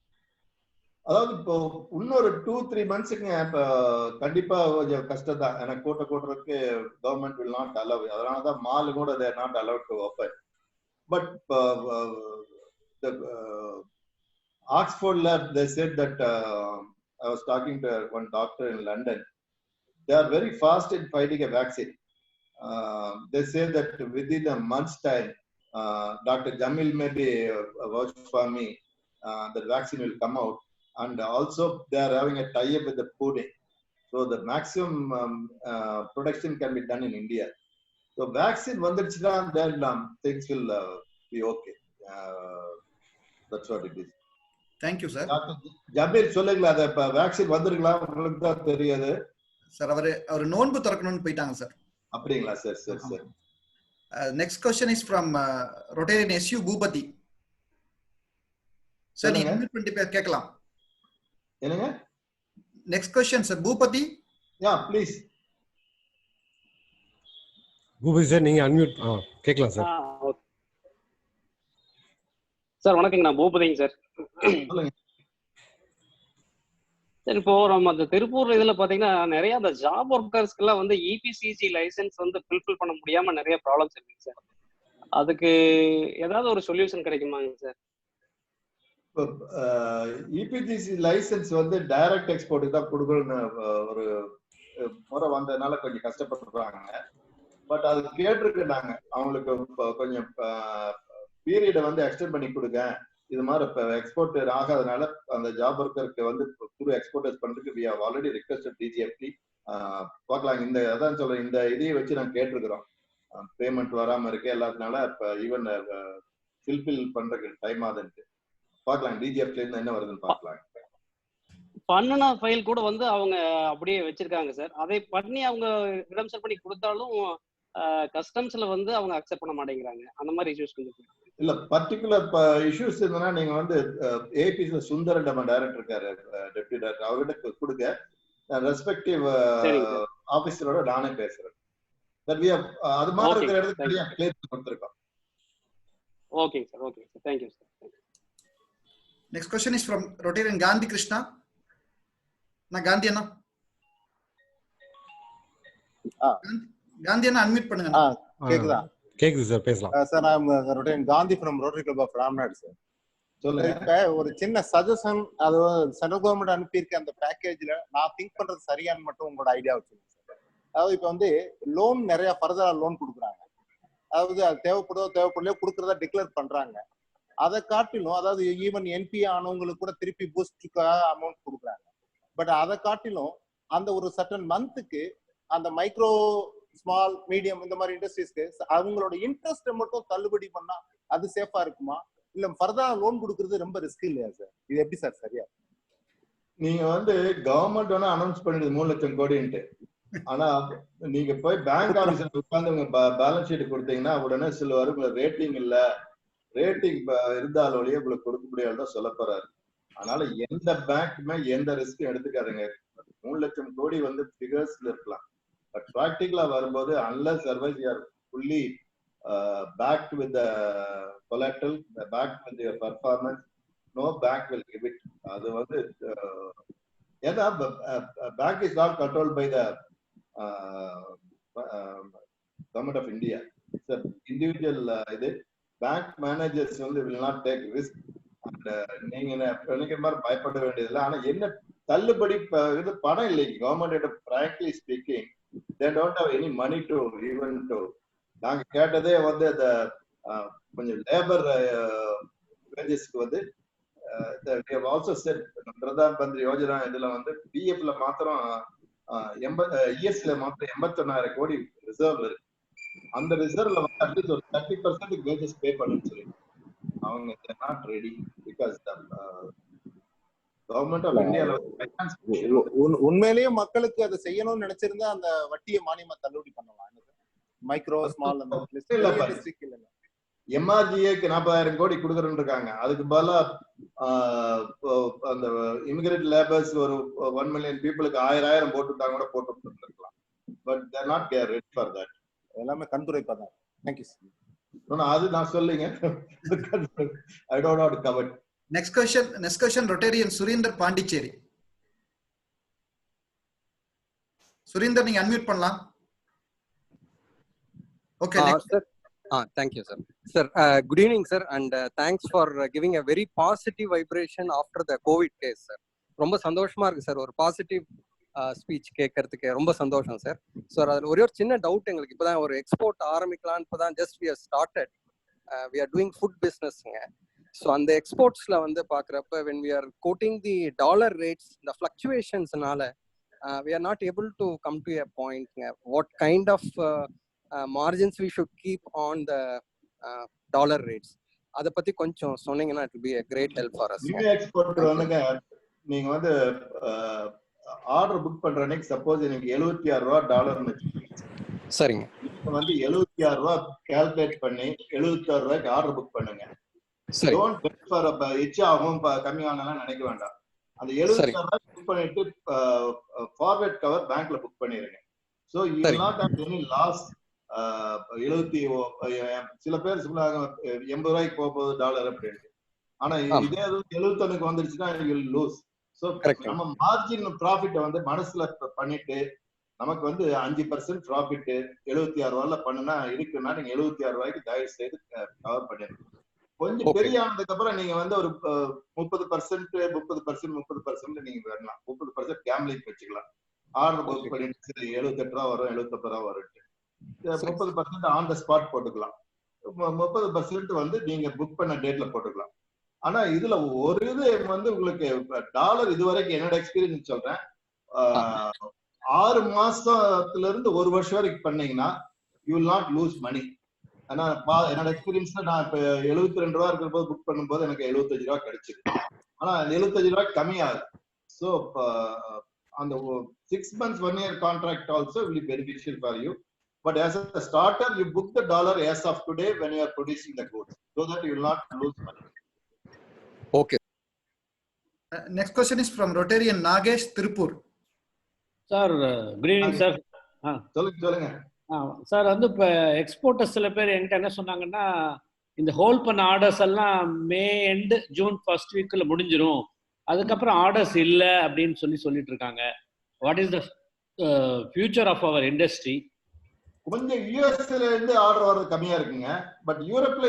அதாவது இப்போ இன்னொரு 2-3 மந்த்ஸுக்கு இப்போ கண்டிப்பா கொஞ்சம் கஷ்டம் தான். எனக்கு கூட்டுறதுக்கு கவர்மெண்ட் வில் நாட் அலோவ். அதனாலதான் மால் கூட they are not allowed to open. But ஆக்ஸ்போர்ட்ல they said that I was talking to one doctor in London. They are very fast in finding a vaccine. They say that within a month's time, Dr. Jamil maybe vouched for me, the vaccine will come out. And also they are having a tie-up with the Pune. So the maximum production can be done in India. So vaccine vandiruchna, then things will be okay. That's what it is. Thank you sir. Jamil சொல்லுங்களா, அத vaccine வந்திருங்களா உங்களுக்கு தான் தெரியாது sir. அவர் நோன்பு திறக்கணும்னு போயிட்டாங்க sir. அப்படிங்களா? சரி சரி சரி. Next question is from Rotarian SU Bhupati. Sir நீங்க அன்மியூட் பண்ணிட்டு கேட்கலாம். என்னங்க? Next question sir Bhupati. Yeah please. Bhupati sir நீங்க அன்மியூட் கேட்கலாம் சார். சார் வணக்கங்க, நான் பூபதிங்க சார். சார் இப்போ நம்ம அந்த திருப்பூர் இதுல பாத்தீங்கன்னா நிறைய அந்த ஜாப் ஒர்க்கர்ஸ்க்குலாம் வந்து இபிசிசி லைசன்ஸ் வந்து ஃபில்ஃபில் பண்ண முடியாம நிறைய ப்ராப்ளம்ஸ் இருக்குங்க சார். அதுக்கு ஏதாவது ஒரு சொல்யூஷன் கிடைக்குமாங்க சார்? இபிசிசி லைசன்ஸ் வந்து டைரக்ட் எக்ஸ்போர்ட் தான் கொடுக்கணும்னு ஒரு முறை வந்ததுனால கொஞ்சம் கஷ்டப்படுறாங்க. பட் அது கேட்டிருக்கிறாங்க அவங்களுக்கு கொஞ்சம் பீரியடை வந்து எக்ஸ்டெண்ட் பண்ணி கொடுங்க. இது மாதிரி இப்போ எக்ஸ்போர்ட் ஆகாதனால அந்த ஜாப் ஒர்க்கருக்கு வந்து புது எக்ஸ்போர்ட்டர்ஸ் பண்றதுக்கு we have already requested DGFT. பார்க்கலாம். இந்த அதான் சொல்றேன், இந்த இதையை வச்சு நாங்கள் கேட்டிருக்கிறோம். பேமெண்ட் வராம இருக்கு எல்லாத்தினால இப்போ ஈவன் ஃபில்ஃபில் பண்றதுக்கு டைம் ஆகுதுன்ட்டு பார்க்கலாம். டிஜிஎஃப்ல இருந்து என்ன வருதுன்னு பார்க்கலாம். பண்ணுன ஃபைல் கூட வந்து அவங்க அப்படியே வச்சிருக்காங்க சார். அதை பண்ணி அவங்க ரிடம்ஷன் பண்ணி கொடுத்தாலும் கஸ்டம்ஸ்ல வந்து அவங்க அக்செப்ட் பண்ண மாட்டேங்கிறாங்க. அந்த மாதிரி இஷ்யூஸ் கொஞ்சம் இல்ல பர்டிகுலர் இஷ்யூஸ் இருந்தனா நீங்க வந்து ஏபிசி சுந்தர் நம்ம டைரக்டர் இருக்காரு, டெப்யூட்டி டைரக்டர், அவர்கிட்ட கொடுங்க. ரெஸ்பெக்டிவ் ஆபீசரோட நானே பேசுறேன். தட் வி ஹவ் அது மாதிரி இருக்கிற இடத்துக்கு சரியா கிளியர் பண்ணி கொடுத்திருக்கோம். Okay sir, okay sir, thank you sir. Next question is from Rotarian Gandhi Krishna. Na Gandhi அண்ணா, காந்தி அண்ணா அன்மியூட் பண்ணுங்க. கேக்குதா? கேக்குது சார், பேசலாம் சார். நான் Rotarian Gandhi from Rotary club of Ramnad sir. சொல்லுங்க. இப்ப ஒரு சின்ன சஜஷன், அது சென்ட்ரல் கவர்மெண்ட் அனுப்பியிருக்க அந்த பேக்கேஜ்ல நான் திங்க் பண்றது சரியான்னு மட்டும் உங்களோட ஐடியா வச்சுருங்க சார். அதாவது இப்ப வந்து லோன் நிறைய ஃபர்தரா லோன் கொடுக்குறாங்க. அதாவது அது தேவைப்படலையோ கொடுக்கறதா டிக்ளேர் பண்றாங்க. அதை காட்டிலும் அதாவது ஈவன் என்பி ஆனவங்களுக்கு கூட திருப்பி பூஸ்டுக்காக அமௌண்ட் கொடுக்குறாங்க. பட் அதை காட்டிலும் அந்த ஒரு சர்டன் மந்த்துக்கு அந்த மைக்ரோ ஸ்மால் மீடியம் இந்த மாதிரி இண்டஸ்ட்ரீஸ்க்கு அவங்களோட இன்ட்ரெஸ்ட் மட்டும் தள்ளுபடி பண்ணா அது சேஃபா இருக்குமா, இல்ல ஃபர்தரா லோன் கொடுக்கறது ரொம்ப ரிஸ்க் இல்லையா சார்? இது எப்படி சார் சரியா? நீங்க வந்து கவர்மெண்ட் வேணா அனௌன்ஸ் பண்ணிடுது 3 லட்சம் கோடின்ட்டு. ஆனா நீங்க போய் பேங்க் ஆபீஸ்ல உட்கார்ந்து உங்க பேலன்ஸ் ஷீட் கொடுத்தீங்கன்னா உடனே சொல்லுவாரு உங்களுக்கு ரேட்டிங் இல்ல, ரேட்டிங் இருந்தாலோடய உங்களுக்கு கொடுக்க முடியாதுதான் சொல்ல போறாரு. அதனால எந்த பேங்க்குமே எந்த ரிஸ்க்கும் எடுத்துக்காதுங்க. 3 லட்சம் கோடி வந்து ஃபிகர்ஸ்ல இருக்கலாம். But practically வரும்போது unless otherwise you are fully backed with the collateral, backed with your performance, no bank will give it. அது வந்து ஏன்னா bank is not controlled by the government of India. It's an individual இது bank managers வந்து will not take risk. And நீங்க நினைக்கிற மாதிரி பயப்பட வேண்டியதில்லை. ஆனா என்ன தள்ளுபடி இது பணம் இல்லைங்க government. frankly speaking they don't have any money to even to நாங்க கேட்டதே வந்து அந்த கொஞ்சம் லேபர் வேஜஸ்க்கு வந்து we have also said Pradhan Mantri Yojana இதுல வந்து பிஎஃப்ல மாத்திரம் இஎஸ்ல மாத்திரம் 81,000 கோடி ரிசர்வ்ல இருக்கு. அந்த ரிசர்வ்ல வந்து அட்லீஸ்ட் ஒரு 30% வேஜஸ் பே பண்ணணும்னு சொல்லி அவங்க not ready because the government of இந்தியால உண்மையிலேயே மக்களுக்கு அதை செய்யணும்னு நினைச்சிருந்தா அந்த வட்டியை மானியமா தள்ளுபடி பண்ணலாம். மைக்ரோ ஸ்மால் எம்ஆர்ஜிஏக்கு 40,000 கோடி கொடுக்குறேன்னு இருக்காங்க. அதுக்கு பதிலா அந்த இமிகிரேட் லேபர்ஸ் ஒரு 1 மில்லியன் பீப்புளுக்கு 1000 போட்டுட்டாங்க கூட போட்டு இருக்கலாம். But there not ready for that. எல்லாமே கண்துடைப்பா தான். Thank you sir. அது நான் சொல்லுங்க. I don't know to cover. Next question Rotarian Surinder Pondicherry. Surinder நீங்க அன்மியூட் பண்ணலாம். Okay. Sir. Thank you, sir. Sir, good evening, sir, and thanks for giving a very positive vibration after the COVID case, sir. ரொம்ப சந்தோஷமா இருக்கு sir. ஒரு positive speech கேட்கறதுக்கு ரொம்ப சந்தோஷம் sir. Sir அதில் ஒரே ஒரு சின்ன டவுட் எங்களுக்கு. இப்போதான் ஒரு எக்ஸ்போர்ட் ஆரம்பிக்கலான்னு இப்போதான் just we are started. We are doing food பிஸ்னஸ்ங்க. ஸோ அந்த எக்ஸ்போர்ட்ஸ்ல வந்து பார்க்குறப்ப when we are quoting the dollar rates, the fluctuationsனால we are not able to come to a point what kind of margins we should keep on the dollar rates. அதை பத்தி கொஞ்சம் சொன்னீங்கன்னா it will be a great help for us. New export வந்துங்க நீங்க வந்து order book பண்ற அன்னைக்கு suppose எனக்கு $76 சரிங்க. இப்போ வந்து $76 கால்குலேட் பண்ணி $76 ஆர்டர் புக் பண்ணுங்க. டோன்ட் வெயிட் ஃபார் இச் ஆகும் கம்மி ஆனாலும் நினைக்க வேண்டாம். அந்த $76 புக் பண்ணிட்டு ஃபார்வர்ட் கவர் பேங்க்ல புக் பண்ணிருங்க. So you will not have any loss. சில பேர் சொல்லுவாங்க $80 போக போகுது டாலர் அப்படின்னு. ஆனா இதே 71க்கு வந்துருச்சுன்னா you will lose. So நம்ம மார்ஜின் ப்ராஃபிட் வந்து மனசுல பண்ணிட்டு நமக்கு வந்து 5% ப்ராஃபிட் 76 ரூபாய்ல பண்ணுனா இருக்குன்னா நீங்க 76 ரூபாய்க்கு தயவு செய்து கவர் பண்ணிருங்க. கொஞ்சம் பெரிய ஆனதுக்கு அப்புறம் நீங்க வந்து ஒரு 30% நீங்க வரலாம். 30% கேம்லிங் வச்சுக்கலாம். ஆர்டர் புக் பண்ணிட்டு 78 ரூபா வரும் 78 ரூபா வரும். 30% ஆன் த ஸ்பாட் போட்டுக்கலாம். 30% வந்து நீங்க புக் பண்ண டேட்ல போட்டுக்கலாம். ஆனா இதுல ஒரு இது வந்து உங்களுக்கு டாலர் இதுவரைக்கும் என்னோட எக்ஸ்பீரியன்ஸ் சொல்றேன், 6 மாசத்துல இருந்து 1 வருஷம் வரைக்கும் பண்ணீங்கன்னா you will not lose money. ஆனா என்னோட எக்ஸ்பீரியன்ஸ்ல நான் இப்ப 72 ரூபா இருக்கிற போது புக் பண்ணும்போது எனக்கு 75 ரூபா கிடைச்சிது. ஆனா 75 ரூபாய் கம்மியாகுது. ஸோ அந்த 6 months 1 year contract also will be beneficial for you. But as a starter, you book the dollar as of today when you are producing the goods, so that you will not lose money. Okay. Next question is from Rotarian Nagesh, Tirupur. Sir, good evening, sir. சொல்லுங்க sir. வந்து இப்போ exporters சில பேர் என்கிட்ட என்ன சொன்னாங்கன்னா, இந்த hold பண்ண ஆர்டர்ஸ் எல்லாம் மே எண்டு ஜூன் ஃபர்ஸ்ட் வீக்ல முடிஞ்சிரும், அதுக்கப்புறம் ஆர்டர்ஸ் இல்லை அப்படின்னு சொல்லிட்டு இருக்காங்க. What is the future of our industry? கொஞ்சம் யூஎஸ்ல இருந்து ஆர்டர் வர்றது கம்மியா இருக்குங்க. பட் யூரோப்ல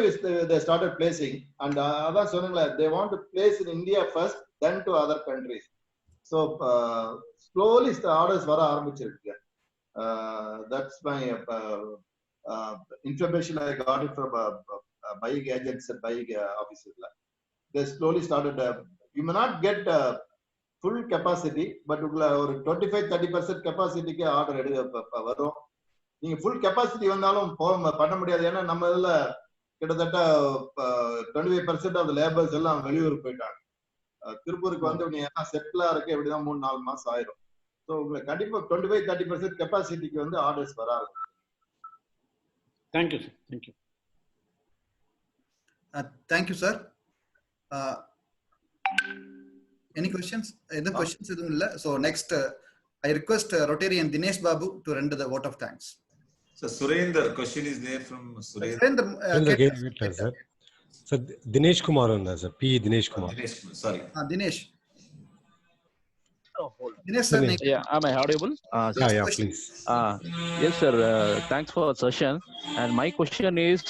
they started placing, and அதான் சொன்னீங்களே, they want to place in India first, then to other countries. So slowly the orders வர ஆரம்பிச்சிருக்கு. That's my information I got it from buying agents and buying offices. They slowly started. You may not get full capacity, but ஒரு 25-30% கெப்பாசிட்டிக்கு order வரும். நீங்க full capacity வந்தாலும் பண்ண முடியாது. ஏன்னா நம்ம இதுல கிட்டத்தட்ட 25% ஆஃப் லேபர்ஸ் எல்லாம் வெளியூருக்கு போயிட்டாங்க. திருப்பூருக்கு வந்து நீ என்ன செட்டிலா இருக்கு எப்படிதான் 3-4 மாசம் ஆயிரும். ஸோ உங்களுக்கு கண்டிப்பா 25-30% கெப்பாசிட்டிக்கு வந்து ஆர்டர்ஸ் வராது. Thank you sir. Thank you. Thank you sir. Any questions? Any questions எதுவும் இல்ல. So next I request Rotarian Dinesh Babu to render the vote of thanks. So Surendra, question is there from Surendra. Sir, Dinesh Kumar onda sir. P Dinesh Kumar. Sorry. Dinesh. Dinesh sir. Yeah, am I audible? Yeah, please. Yes sir, thanks for the session. And my question is,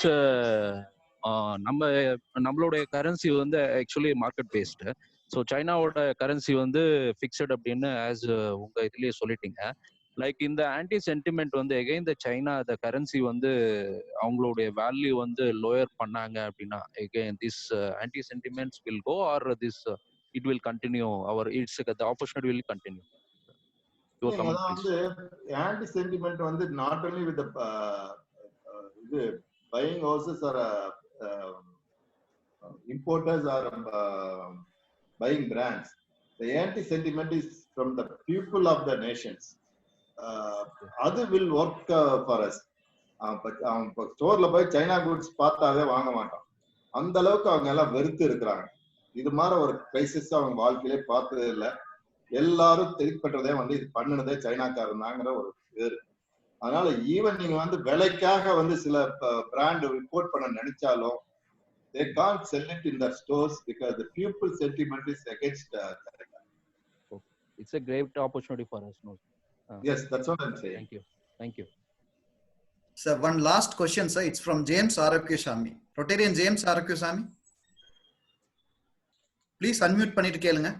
நம்மளுடைய currency வந்து actually market based. So சைனாவோட currency வந்து fixed அப்படின்னு as உங்க இதுலயே சொல்லிட்டீங்க. Like இந்த anti sentiment வந்து again the China the currency வந்து அவங்களுடைய வேல்யூ வந்து லோயர் பண்ணாங்க அப்படின்னா again this anti sentiments will go or this it will continue or it's the opportunity will continue. வந்து ஆன்டி சென்டிமெண்ட் வந்து நாட் ஒன்லி வித் இது buying houses or importers or buying brands. The anti-sentiment is from the people of the nations. That will work for us. ஸ்டோர்ல போய் China goods பார்த்தாவே வாங்க மாட்டோம். அந்த அளவுக்கு அவங்க எல்லாம் வெறுத்து இருக்கிறாங்க. இது மாதிரி ஒரு கிரைசிஸ் அவங்க வாழ்க்கையிலே பார்த்ததே இல்லை. எல்லாரும் தெரிவிப்பட்டதே வந்து இது பண்ணினதே சைனாக்காரன் தாங்கிற ஒரு பேரு. அதனால ஈவன் நீங்க வந்து விலைக்காக வந்து சில பிராண்ட் இம்போர்ட் பண்ண நினைச்சாலும் they can't sell it in their stores because the people sentiment is against China. It's a great opportunity for us. No? Yes, that's what I'm saying. Thank you. Thank you. Sir, one last question, sir. It's from James Arakyasamy. Rotarian James Arakyasamy. Please unmute பண்ணிட்டு கேளுங்க.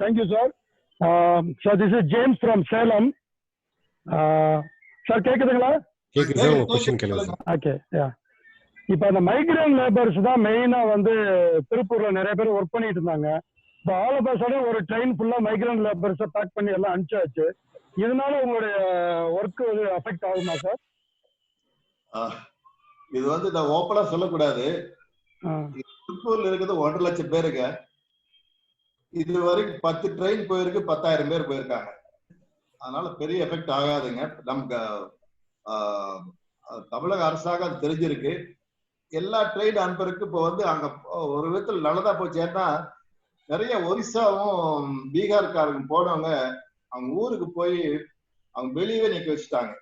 Thank you, sir. So this is James from Salem. Sir, கேக்குதுங்களா? கேக்குது sir. ஒரு question கேளுங்க sir. Okay, யா. இப்போ அந்த migrant labours தான் மெயினா வந்து திருப்பூர்ல நிறைய பேர் ஒர்க் பண்ணிட்டு இருந்தாங்க. இப்போ ஆல் ஆஃப் சடன் ஒரு ட்ரெயின் ஃபுல்லா மைக்ரேண்ட் லேபர்ஸை பேக் பண்ணி எல்லாம் அனுப்பிச்சாச்சு. இதனால உங்களுடைய ஒர்க் அஃபெக்ட் ஆகுமா சார்? இது வந்து நான் ஓப்பனா சொல்லக்கூடாது. திருப்பூர்ல இருக்கிறது 1.5 லட்சம் பேருங்க. இது வரைக்கும் 10 ட்ரெயின் போயிருக்கு, 10,000 பேர் போயிருக்காங்க. அதனால பெரிய எஃபெக்ட் ஆகாதுங்க. நமக்கு தமிழக அரசாங்கம் அது தெரிஞ்சிருக்கு. எல்லா ட்ரெயின் அனுப்புறதுக்கு இப்போ வந்து அங்க ஒரு விதத்தில் நல்லதா போச்சு. ஏன்னா நிறைய ஒரிசாவும் பீகார்காரங்க போனவங்க அவங்க ஊருக்கு போய் அவங்க வெளியவே நிக்க வச்சுட்டாங்க.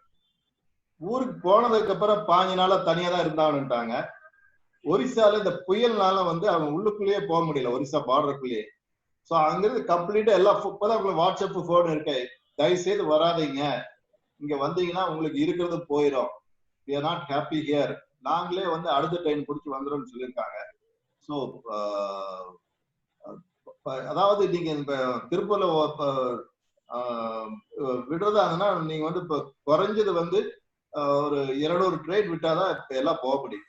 ஊருக்கு போனதுக்கு அப்புறம் 15 நாளா தனியா தான் இருந்தாங்கன்னுட்டாங்க. ஒரிசால இந்த புயல்னால வந்து அவங்க உள்ளுக்குள்ளேயே போக முடியல, ஒரிசா பார்டருக்குள்ளேயே. ஸோ அங்கிருந்து கம்ப்ளீட்டா எல்லா இப்பதான் உங்களுக்கு வாட்ஸ்அப் போன் இருக்கு, தயவு செய்து வராதீங்க, இங்க வந்தீங்கன்னா உங்களுக்கு இருக்கிறது போயிடும், we are not happy here, நாங்களே வந்து அடுத்த ட்ரெயின் பிடிச்சி வந்துடும் சொல்லியிருக்காங்க. ஸோ அதாவது நீங்க இப்ப திருப்பூர்ல விடுறதாங்கன்னா நீங்க வந்து இப்ப குறைஞ்சது வந்து ஒரு 200 ட்ரெயின் விட்டாதான் இப்ப எல்லாம் போக முடியும்.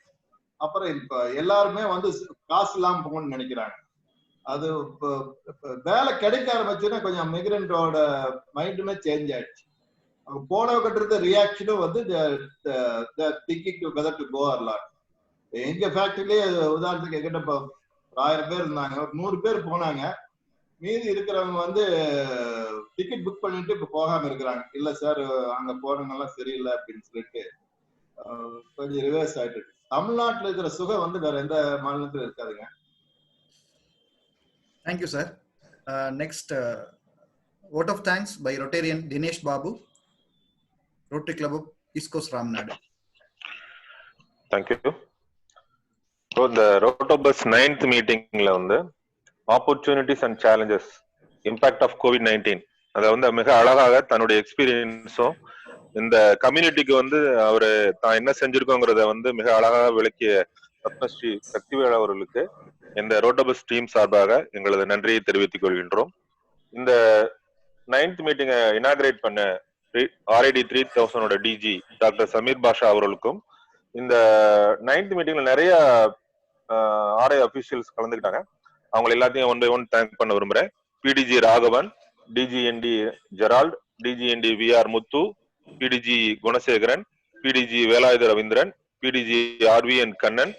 அப்புறம் இப்ப எல்லாருமே வந்து காசு இல்லாம போகணும்னு நினைக்கிறாங்க. அது வேலை கிடைக்க ஆரம்பிச்சுன்னா கொஞ்சம் மிக்ரண்டோட மைண்டுமே சேஞ்ச் ஆயிடுச்சு. அவங்க போனவ கட்டுறது ரியாக்ஷனும் வந்து thinking to whether to go or not. எங்க ஃபேக்டரியிலேயே உதாரணத்துக்கு எங்கிட்ட இப்போ 1000 பேர் இருந்தாங்க, 100 பேர் போனாங்க, மீதி இருக்கிறவங்க வந்து டிக்கெட் புக் பண்ணிட்டு இப்ப போகாம இருக்கிறாங்க. இல்ல சார் அங்க போறவங்க எல்லாம் சரியில்லை அப்படின்னு சொல்லிட்டு கொஞ்சம் ரிவர்ஸ் ஆயிட்டு இருக்கு. தமிழ்நாட்டுல இருக்கிற சுகம் வந்து வேற எந்த மாநிலத்துல இருக்காதுங்க. Thank you, sir. Next, vote of thanks by Rotarian Dinesh Babu, Rotary Club of East Coast Ramnad. Thank you. So the Rotobus 9th meeting la வந்து opportunities and challenges, impact of COVID-19 அத வந்து மிக அழகாக தன்னுடைய எக்ஸ்பீரியன்ஸும் இந்த கம்யூனிட்டிக்கு வந்து அவரு தான் என்ன செஞ்சிருக்கோங்கிறத வந்து மிக அழகாக விளக்கிய பத்மஸ்ரீ சக்திவேல் அவர்களுக்கு இந்த ரோட்டோபஸ் டீம் சார்பாக எங்களது நன்றியை தெரிவித்துக் கொள்கின்றோம். இந்த 9th மீட்டிங்கை இனாகிரேட் பண்ண RID 3000 டிஜி டாக்டர் சமீர் பாஷா அவர்களுக்கும், இந்த 9th மீட்டிங்ல நிறைய RI அபிஷியல்ஸ் கலந்துக்கிட்டாங்க, அவங்க எல்லாத்தையும் ஒன் பை ஒன் தேங்க் பண்ண விரும்புறேன். PDG Raghavan, DGND Gerald, DGND VR Muthu, PDG Gunasekaran, PDG Velayutha Ravindran, PDG RVN Kannan,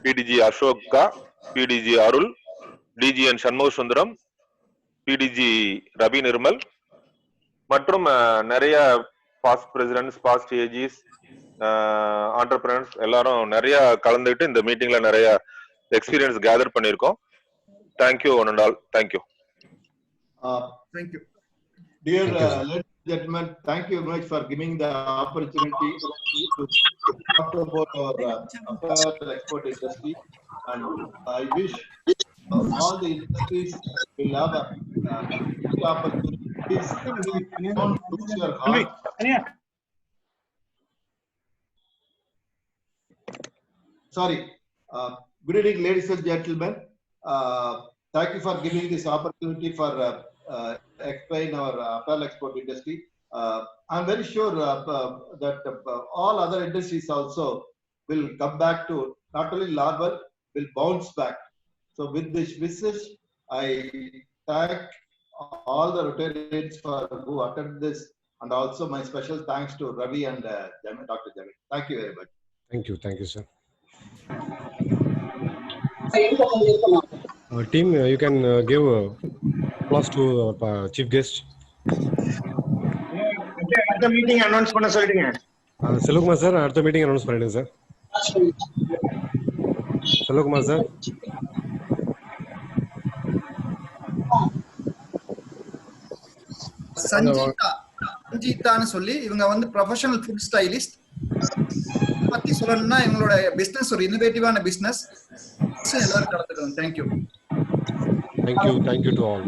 PDG Asoka, PDG Arul, DGN Shanmuga Sundaram, PDG Ravi Nirmal மற்றும் நிறைய past presidents, past AGs, entrepreneurs எல்லாரும் நிறைய கலந்துட்டு இந்த மீட்டிங்ல நிறைய எக்ஸ்பீரியன்ஸ் கேதர் பண்ணியிருக்கோம். Thank you one and all. Thank you. Thank you. Dear ladies and gentlemen, thank you very much for giving the opportunity to talk about our apparel export industry, and I wish all the industries will have a good opportunity. Don't lose your heart. Sorry. Good evening, ladies and gentlemen. Thank you for giving this opportunity for explain our apparel export industry. I'm very sure that all other industries also will come back to not only larval, will bounce back. So with this message, I thank all the Rotarians for who attended this, and also my special thanks to Ravi and Dr. Jamil. Thank you very much. Thank you, sir. Team, you can give applause to chief guest. அடுத்த meeting announce பண்ண சொல்லிடுங்க. Selvakumar sir, அடுத்த meeting announce பண்ணிடுங்க sir. Selvakumar sir. சஞ்சீதான்னு சொல்லி இவங்க வந்து professional food stylist. பத்தி சொல்லணும்னா எங்களோட பிசினஸ் ஒரு இன்னோவேட்டிவான பிசினஸ். எல்லாரும் கலந்துக்கணும். Thank you. Thank you to all.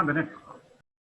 Bennett.